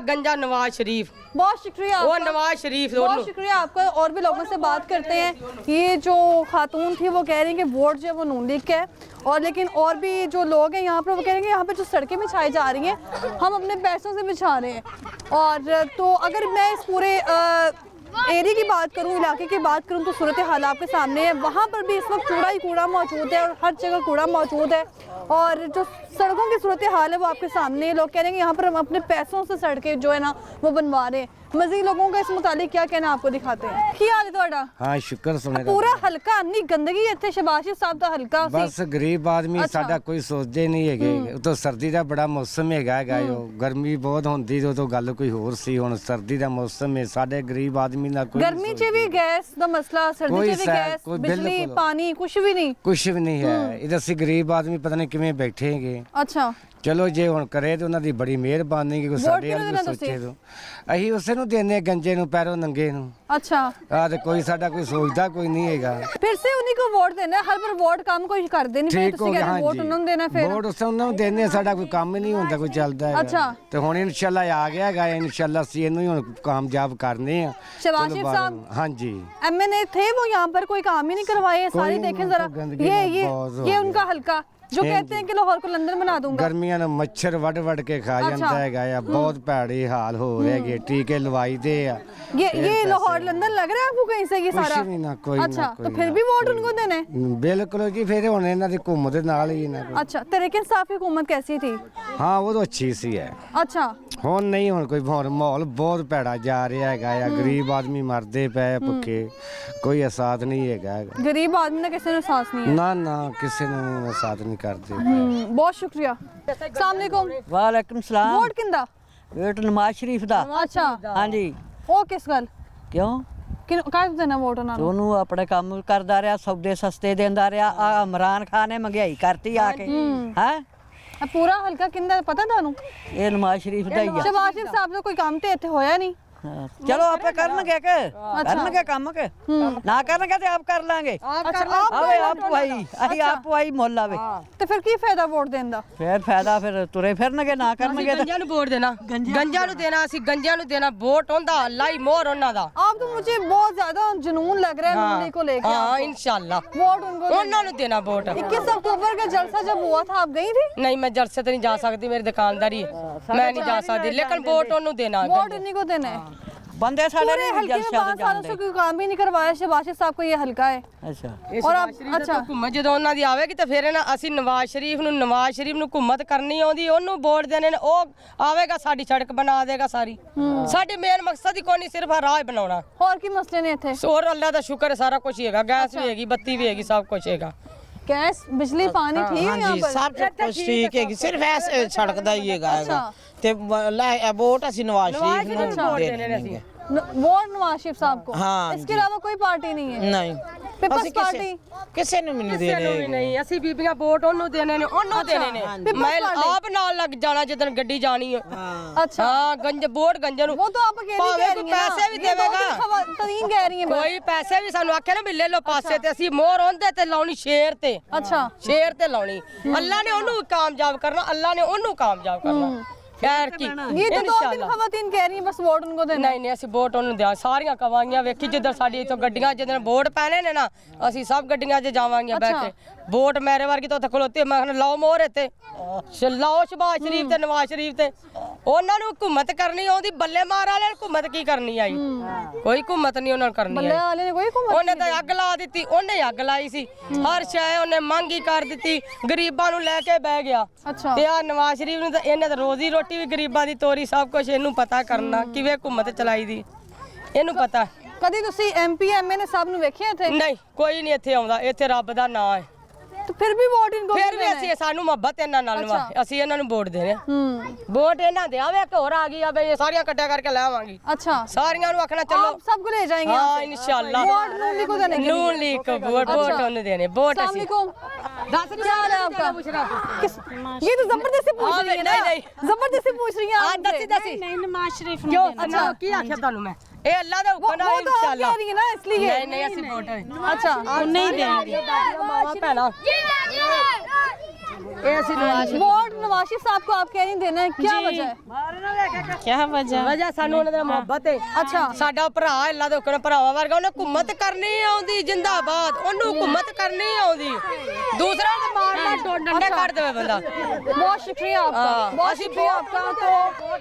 गंजा नवाज शरीफ। बहुत शुक्रिया वो नवाज शरीफ बहुत शुक्रिया आपका। और भी लोगों से बात करते हैं। ये जो खातून थी वो कह रही हैं कि वोट जो है वो नून लीग का है और लेकिन और भी जो लोग हैं यहाँ पर वो कह रहे हैं कि यहाँ पर जो सड़कें बिछाई जा रही हैं हम अपने पैसों से बिछा रहे हैं। और तो अगर मैं इस पूरे एरिया की बात करूं, इलाके की बात करूं तो सूरत हाल आपके सामने है। वहाँ पर भी इस वक्त कूड़ा ही कूड़ा मौजूद है और हर जगह कूड़ा मौजूद है और जो सड़कों की सूरत हाल है वो आपके सामने है। लोग कह रहे हैं कि यहाँ पर हम अपने पैसों से सड़कें जो है ना वो बनवा रहे हैं। मजीद लोगों का इस मुतालिक क्या कहना आपको दिखाते हैं। की हाल है ਤੁਹਾਡਾ? हाँ शुक्र सुने पूरा हल्का अन्नी गंदगी ਇੱਥੇ ਸ਼ਬਾਸ਼ ਸਾਹਿਬ ਦਾ ਹਲਕਾ ਸੀ। बस गरीब आदमी ਸਾਡਾ ਕੋਈ ਸੋਚਦੇ ਨਹੀਂ ਹੈਗੇ। ਉਤੋਂ ਸਰਦੀ ਦਾ ਬੜਾ ਮੌਸਮ ਹੈਗਾ ਜੋ ਗਰਮੀ ਬਹੁਤ ਹੁੰਦੀ ਉਦੋਂ ਗੱਲ ਕੋਈ ਹੋਰ ਸੀ। ਹੁਣ ਸਰਦੀ ਦਾ ਮੌਸਮ ਹੈ, ਸਾਡੇ ਗਰੀਬ ਆਦਮੀ ਦਾ ਕੋਈ गर्मी च भी गैस ਦਾ ਮਸਲਾ, ਸਰਦੀ ਚ ਵੀ ਗੈਸ, ਬਿਜਲੀ, ਪਾਣੀ ਕੁਝ ਵੀ ਨਹੀਂ। ਕੁਝ ਵੀ ਨਹੀਂ ਹੈ। ਇਹ ਅਸੀਂ ਗਰੀਬ ਆਦਮੀ ਪਤਾ ਨਹੀਂ ਕਿਵੇਂ ਬੈਠੇ ਹੈਗੇ। ਅੱਛਾ ਚਲੋ ਜੇ ਹੁਣ ਕਰੇ ਤੇ ਉਹਨਾਂ ਦੀ ਬੜੀ ਮਿਹਰਬਾਨੀ ਕਿ ਕੋਈ ਸਾਡੇ ਵੱਲ ਸੋਚੇ ਤੋਂ ਅਸੀਂ ਉਸੇ ਨੂੰ ਦੇਨੇ ਗੰਜੇ ਨੂੰ ਪੈਰੋਂ ਨੰਗੇ ਨੂੰ। अच्छा ਆ ਤੇ ਕੋਈ ਸਾਡਾ ਕੋਈ ਸੋਚਦਾ ਕੋਈ ਨਹੀਂ ਹੈਗਾ। फिर से उन्हीं को वोट देना है। हर बार वोट काम कोई कर दे नहीं। ਠੀਕ ਹੋ ਗਿਆ। ਹਾਂ वोट उन्होंने देना फिर ਵੋਟ ਉਸੇ ਉਹਨਾਂ ਨੂੰ ਦੇਨੇ ਸਾਡਾ ਕੋਈ ਕੰਮ ਹੀ ਨਹੀਂ ਹੁੰਦਾ, ਕੋਈ ਚੱਲਦਾ ਹੈ। ਅੱਛਾ ਤੇ ਹੁਣ ਇਨਸ਼ਾਅੱਲਾ ਆ ਗਿਆ ਹੈਗਾ। ਇਨਸ਼ਾਅੱਲਾ ਅਸੀਂ ਇਹਨੂੰ ਹੀ ਹੁਣ ਕਾਮਯਾਬ ਕਰਨੇ ਆ। शहबाज शरीफ साहब हाँ जी एमएनए थे वो यहाँ पर कोई काम ही नहीं करवाए। सारी देखें जरा ये उनका हल्का जो कहते हैं कि लाहौर को लंदन बना दूंगा। गर्मियां ਨੂੰ ਮੱਛਰ ਵੱਡ ਵੱਡ ਕੇ ਖਾ ਜਾਂਦਾ ਹੈਗਾ ਆ। ਬਹੁਤ ਭੈੜੇ ਹਾਲ ਹੋ ਰਹੇ ਹੈਗੇ। ਟੀਕੇ ਲਵਾਈ ਦੇ ਆ। ये लाहौर लंदन लग रहा है आपको कहीं से ये सारा? ਕੁਛ ਵੀ ਨਾ ਕੋਈ अच्छा तो फिर भी वोट उनको देने? ਬਿਲਕੁਲ ਜੀ। ਫਿਰ ਹੁਣ ਇਹਨਾਂ ਦੀ ਘੁੰਮ ਦੇ ਨਾਲ ਹੀ ਇਹਨਾਂ ਕੋਲ। अच्छा तहरीक इंसाफ की हुकूमत कैसी थी? ਹਾਂ ਉਹ ਤਾਂ ਅੱਛੀ ਸੀ ਹੈ। अच्छा ਹੁਣ ਨਹੀਂ ਹੁਣ ਕੋਈ ਹੁਣ ਮਾਹੌਲ ਬਹੁਤ ਭੈੜਾ ਜਾ ਰਿਹਾ ਹੈਗਾ ਆ। ਗਰੀਬ ਆਦਮੀ ਮਰਦੇ ਪਏ ਭੁੱਖੇ, ਕੋਈ ਅਹਿਸਾਸ ਨਹੀਂ ਹੈਗਾ। गरीब आदमी ने किसी ने एहसास नहीं है। ਨਾ ਨਾ ਕਿਸੇ ਨੂੰ ਅਹਿਸਾਸ ਨਹੀਂ ਕਰਦੇ। बहुत शुक्रिया। अस्सलाम वालेकुम। वालेकुम सलाम। वोट किंदा? वोट नवाज शरीफ दा। अच्छा हाँ जी। ਉਹ ਕਿਸ ਗੱਲ क्यों? ਕਿ ਕਾਹ ਦੇਣਾ ਵੋਟ ਉਹਨਾਂ ਨੂੰ? ਉਹਨੂੰ ਆਪਣੇ ਕੰਮ ਕਰਦਾ ਰਿਹਾ, ਸੌਦੇ ਸਸਤੇ ਦਿੰਦਾ ਰਿਹਾ। ਆ ਇਮਰਾਨ ਖਾਨ ਨੇ ਮਹਿੰਗਾਈ ਕਰਤੀ ਆ ਕੇ। ਹੈ ਇਹ ਪੂਰਾ ਹਲਕਾ ਕਿੰਦਾ ਪਤਾ ਤੁਹਾਨੂੰ? ਇਹ ਨਵਾਜ਼ ਸ਼ਰੀਫ ਦਾ ਹੀ ਆ। ਸ਼ਹਬਾਜ਼ ਸ਼ਰੀਫ ਸਾਹਿਬ ਦਾ ਕੋਈ ਕੰਮ ਤੇ ਇੱਥੇ ਹੋਇਆ ਨਹੀਂ। ਹਾਂ, ਚਲੋ ਆਪੇ ਕਰਨਗੇ ਕੰਮ ਕੇ ਨਾ ਕਰਨਗੇ ਤੇ ਆਪ ਕਰ ਲਾਂਗੇ। ਆਵੇ ਆਪ ਭਾਈ ਅਸੀਂ ਆਪ ਭਾਈ ਮੁੱਲ ਆਵੇ ਤੇ ਫਿਰ ਕੀ ਫਾਇਦਾ ਵੋਟ ਦੇਣ ਦਾ? ਫਿਰ ਫਾਇਦਾ ਫਿਰ ਤੁਰੇ ਫਿਰਨਗੇ ਨਾ ਕਰਨਗੇ। ਗੰਜਿਆਂ ਨੂੰ ਵੋਟ ਦੇਣਾ, ਗੰਜਿਆਂ ਨੂੰ ਦੇਣਾ। ਅਸੀਂ ਗੰਜਿਆਂ ਨੂੰ ਦੇਣਾ ਵੋਟ ਹੁੰਦਾ ਲਾਈ ਮੋਹਰ ਉਹਨਾਂ ਦਾ। आप तो मुझे बहुत ज्यादा जुनून लग रहा है नून लीग को लेकर। हाँ इंशाल्लाह वोट उनको ਉਹਨਾਂ ਨੂੰ ਦੇਣਾ ਵੋਟ। 21 अक्टूबर का जलसा जब हुआ था आप गई थी? नहीं मैं जलसे तो नहीं जा सकती, मेरी दुकानदारी है, मैं नहीं जा सकती, लेकिन वोट ਉਹਨੂੰ ਦੇਣਾ। वोट इन्हीं को देना है। ਬੰਦੇ ਸਾਡੇ पूरे हल्के में 5 सालों से कोई काम ही नहीं करवाया। शहबाज शरीफ साहब को ये हल्का है। ਅੱਛਾ और आप अच्छा ਹੁਕੂਮਤ ਜਦੋਂ ਉਹਨਾਂ ਦੀ ਆਵੇਗੀ ਤਾਂ ਫਿਰ ਨਾ ਅਸੀਂ ਨਵਾਜ਼ ਸ਼ਰੀਫ ਨੂੰ ਹੁਕੂਮਤ ਕਰਨੀ ਆਉਂਦੀ ਉਹਨੂੰ ਵੋਟ ਦੇਣੇ ਨੇ। ਉਹ ਆਵੇਗਾ ਸਾਡੀ ਸੜਕ ਬਣਾ ਦੇਗਾ ਸਾਰੀ। ਸਾਡੇ ਮੇਨ ਮਕਸਦ ਹੀ ਕੋਈ ਨਹੀਂ, ਸਿਰਫ ਰਾਹ ਬਣਾਉਣਾ। और की मसले ने थे? ਹੋਰ ਅੱਲਾ ਦਾ ਸ਼ੁਕਰ ਹੈ ਸਾਰਾ ਕੁਝ ਹੈਗਾ। ਗੈਸ ਵੀ ਹੈਗੀ, ਬੱਤੀ ਵੀ ਹੈਗੀ, ਸਭ ਕੁਝ ਹੈਗਾ। गैस बिजली पानी ठीक है यहाँ पर? सब कुछ ठीक है, सिर्फ ऐसे सड़क दा ही हैगा ते वोट ਅਸੀਂ ਨਵਾਜ਼ ਸ਼ਰੀਫ ਨੂੰ ਵੋਟ ਦੇਣੇ ਨੇ ਅਸੀਂ। वोट नवाज शरीफ साहब को? हाँ इसके अलावा कोई पार्टी नहीं है? नहीं ਪੀਪਲਸ ਅਸੀਂ ਪਾਰਟੀ ਕਿਸੇ ਨੂੰ ਵੀ ਨਹੀਂ ਦੇ ਕਿਸੇ ਨੂੰ ਵੀ ਨਹੀਂ ਅਸੀਂ ਬੀਬੀਆਂ ਵੋਟ ਉਹਨੂੰ ਦੇਣੇ ਨੇ ਉਹਨੂੰ ਦੇਣੇ ਨੇ People's ਮੈਂ Party। ਆਪ ਨਾਲ ਲੱਗ ਜਾਣਾ ਜਦੋਂ ਗੱਡੀ ਜਾਣੀ ਹੈ अच्छा ਹਾਂ ਗੰਜ ਵੋਟ ਗੰਜਨ ਨੂੰ वो तो आप अकेली ਭਾਵੇਂ कह ਕੋਈ रही हैं ਪੈਸੇ ਵੀ ਦੇਵੇਗਾ खवातीन कह रही हैं बस। ਕੋਈ ਪੈਸੇ ਵੀ ਸਾਨੂੰ ਆਖੇ ਨਾ ਵੀ ਲੈ ਲਓ ਪਾਸੇ ਤੇ ਅਸੀਂ ਮੋਹਰ ਉਹਦੇ ਤੇ ਲਾਉਣੀ ਸ਼ੇਰ ਤੇ अच्छा ਸ਼ੇਰ ਤੇ ਲਾਉਣੀ ਅੱਲਾ ਨੇ ਉਹਨੂੰ ਕਾਮਯਾਬ ਕਰਨਾ ਅੱਲਾ ਨੇ ਉਹਨੂੰ ਕਾਮਯਾਬ ਕਰਨਾ ਖੈਰ ਕੀ ये तो 2-3 खवातीन कह रही हैं बस वोट उनको देना ਨਹੀਂ ਨਹੀਂ ਅਸੀਂ ਵੋਟ ਉਹਨੂੰ ਦਿਆ ਸਾਰੀਆਂ ਕਵਾਂਗੀਆਂ ਵੇਖੀ ਜਿੱਧਰ ਸਾਡੀ ਇੱਥੋਂ ਗੱਡੀਆਂ ਜਿੱਦਣ ਵੋਟ ਪੈਣੇ ਨੇ ਨਾ ਅਸੀਂ ਸਭ ਗੱਡੀਆਂ 'ਚ ਜਾਵਾਂਗੀਆਂ ਬਹਿ ਕੇ ਵੋਟ ਮੇਰੇ ਵਰਗੀ ਤਾਂ ਉੱਥੇ ਖਲੋਤੀ ਮੈਂ ਕਹਿੰਦਾ ਲਾਓ ਮੋਹਰ ਇੱਥੇ ਲਾਓ ਸ਼ਬਾਜ਼ ਸ਼ਰੀਫ ਤੇ ਨਵਾਜ਼ ਸ਼ਰੀਫ ਤੇ ਉਹਨਾਂ ਨੂੰ ਹਕੂਮਤ ਕਰਨੀ ਆਉਂਦੀ ਬੱਲੇ ਮਾਰ ਵਾਲੇ ਨੂੰ ਹਕੂਮਤ ਕੀ ਕਰਨੀ ਆਈ ਕੋਈ ਹਕੂਮਤ ਨਹੀਂ ਉਹਨਾਂ ਨੂੰ ਕਰਨੀ बल्ले ਆਈ वाले ने कोई हुकूमत ਉਹਨੇ ਤਾਂ ਅੱਗ ਲਾ ਦਿੱਤੀ ਉਹਨੇ ਅੱਗ ਲਾਈ ਸੀ ਹਰ ਸ਼ੈ ਉਹਨੇ ਮੰਗੀ ਕਰ ਦਿੱਤੀ ਗਰੀਬਾਂ ਨੂੰ ਲੈ ਕੇ ਬਹਿ ਗਿਆ अच्छा ਤੇ ਆ ਨਵਾਜ਼ ਸ਼ਰੀਫ ਨੂੰ ਤਾਂ ਇਹਨੇ ਤਾਂ ਰੋਜ਼ੀ ਰੋਟੀ ਵੀ ਗਰੀਬਾਂ ਦੀ ਤੋਰੀ ਸਭ ਕੁਝ ਇਹਨੂੰ ਪਤਾ ਕਰਨਾ ਕਿਵੇਂ ਹਕੂਮਤ ਚਲਾਈ ਦੀ ਇਹਨੂੰ ਪਤਾ कदी तुसी एमपी एमएलए साहब ਨੂੰ ਵੇਖਿਆ ਇੱਥੇ ਨਹੀਂ ਕੋਈ ਨਹੀਂ ਇੱਥੇ ਆਉਂਦਾ ਇੱਥੇ ਰੱਬ ਦਾ ਨਾਂ ਹੈ तो फिर भी वोट इनको ਫਿਰ ਵੀ ਅਸੀਂ ਸਾਨੂੰ ਮੁਹੱਬਤ ਇਹਨਾਂ ਨਾਲ ਵਾ ਅਸੀਂ ਇਹਨਾਂ ਨੂੰ ਵੋਟ ਦੇਣੇ ਵੋਟ ਇਹਨਾਂ ਦੇ ਆਵੇ ਇੱਕ ਹੋਰ ਆ ਗਈ ਆ ਬਈ ਇਹ ਸਾਰੀਆਂ ਇਕੱਠਾ ਕਰਕੇ ਲੈ ਆਵਾਂਗੀ अच्छा ਸਾਰੀਆਂ ਨੂੰ ਆਖਣਾ ਚਲੋ आप सबको ले जाएंगे हाँ इंशाल्लाह वोट नून लीग को देने के लिए नून लीग को वोट उन्हें देने वोट अस्सलाम ਅਸੀਂ वालेकुम क्या हाल है आपका ये तो जबरदस्ती पूछ रही है ना नहीं। जबरदस्ती पूछ रही है ਆ ਦੱਸੀ ਦੱਸੀ ਨਹੀਂ ਨਵਾਜ਼ ਸ਼ਰੀਫ ਕਿਉਂ ਅੱਛਾ ਕੀ ਆਖਿਆ ਤੁਹਾਨੂੰ ਮੈਂ ਇਹ ਅੱਲਾ ਦਾ ਹੁਕਮ ਹੈ वो तो आप इंशाल्लाह कह रही है ना इसलिए ਨਹੀਂ ਨਹੀਂ ਅਸੀਂ ਵੋਟ अच्छा ਨਹੀਂ ਦੇਣਗੇ ਮਾਵਾ ਭੈਣਾ ਇਹ ਅਸੀਂ ਨਵਾਜ਼ वोट नवाज शरीफ साहब को आप कह रही देना है क्या वजह है ਕੀ ਵਜ੍ਹਾ ਵਜ੍ਹਾ ਸਾਨੂੰ ਉਹਨਾਂ ਦਾ ਮੁਹੱਬਤ ਹੈ अच्छा ਸਾਡਾ ਭਰਾ ਅੱਲਾ ਦੇ ਹੁਕਮ ਭਰਾਵਾਂ ਵਰਗਾ ਉਹਨੇ ਹਕੂਮਤ ਕਰਨੀ ਆਉਂਦੀ ਜਿੰਦਾਬਾਦ ਉਹਨੂੰ ਹਕੂਮਤ ਕਰਨੀ ਆਉਂਦੀ ਦੂਸਰਾ ਤੇ ਮਾਰਨਾ ਡੰਡੇ ਕੱਢ ਦੇਵੇ ਬੰਦਾ बहुत शुक्रिया आपका बहुत शुक्रिया आपका तो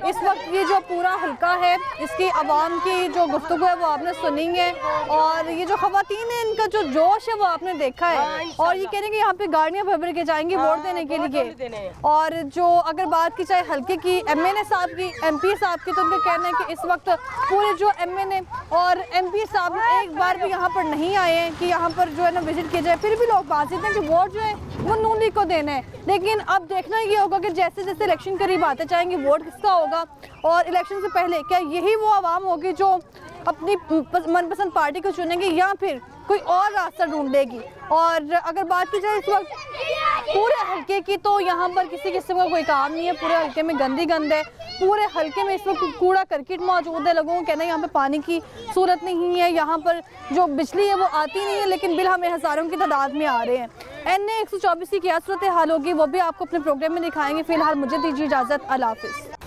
इस वक्त ये जो पूरा हल्का है इसकी आवाम की जो गुफ्तगू है वो आपने सुनी है और ये जो खवातीन है इनका जो जोश है वो आपने देखा है और ये कह रहे हैं कि यहाँ पे गाड़ियाँ भर भर के जाएंगी वोट देने के लिए और जो अगर बात की जाए हल्के की एमएनए साहब की एमपी साहब की तो उनका कहना है कि इस वक्त पूरे जो एमएनए और एमपी साहब एक बार भी यहाँ पर नहीं आए हैं कि यहाँ पर जो है ना विजिट किया जाए फिर भी लोग बात हैं कि वोट जो है वो नून लीग को देना है लेकिन अब देखना ये होगा कि जैसे जैसे इलेक्शन करीब आते जाएंगे वोट किसका होगा और इलेक्शन से पहले क्या यही वो आवाम होगी जो अपनी मनपसंद पार्टी को चुनेंगे या फिर कोई और रास्ता ढूंढ लेगी और अगर बात की जाए इस वक्त पूरे हल्के की तो यहाँ पर किसी किस्म का कोई काम नहीं है पूरे हल्के में गंद है पूरे हल्के में इस वक्त कूड़ा करकट मौजूद है लोगों को कहना है यहाँ पे पानी की सूरत नहीं है यहाँ पर जो बिजली है वो आती नहीं है लेकिन बिल हमें हज़ारों की तादाद में आ रहे हैं NA 124 की क्या सूरत हाल होगी वो भी आपको अपने प्रोग्राम में दिखाएंगे फिलहाल मुझे दीजिए इजाज़त अल्लाह हाफिज़।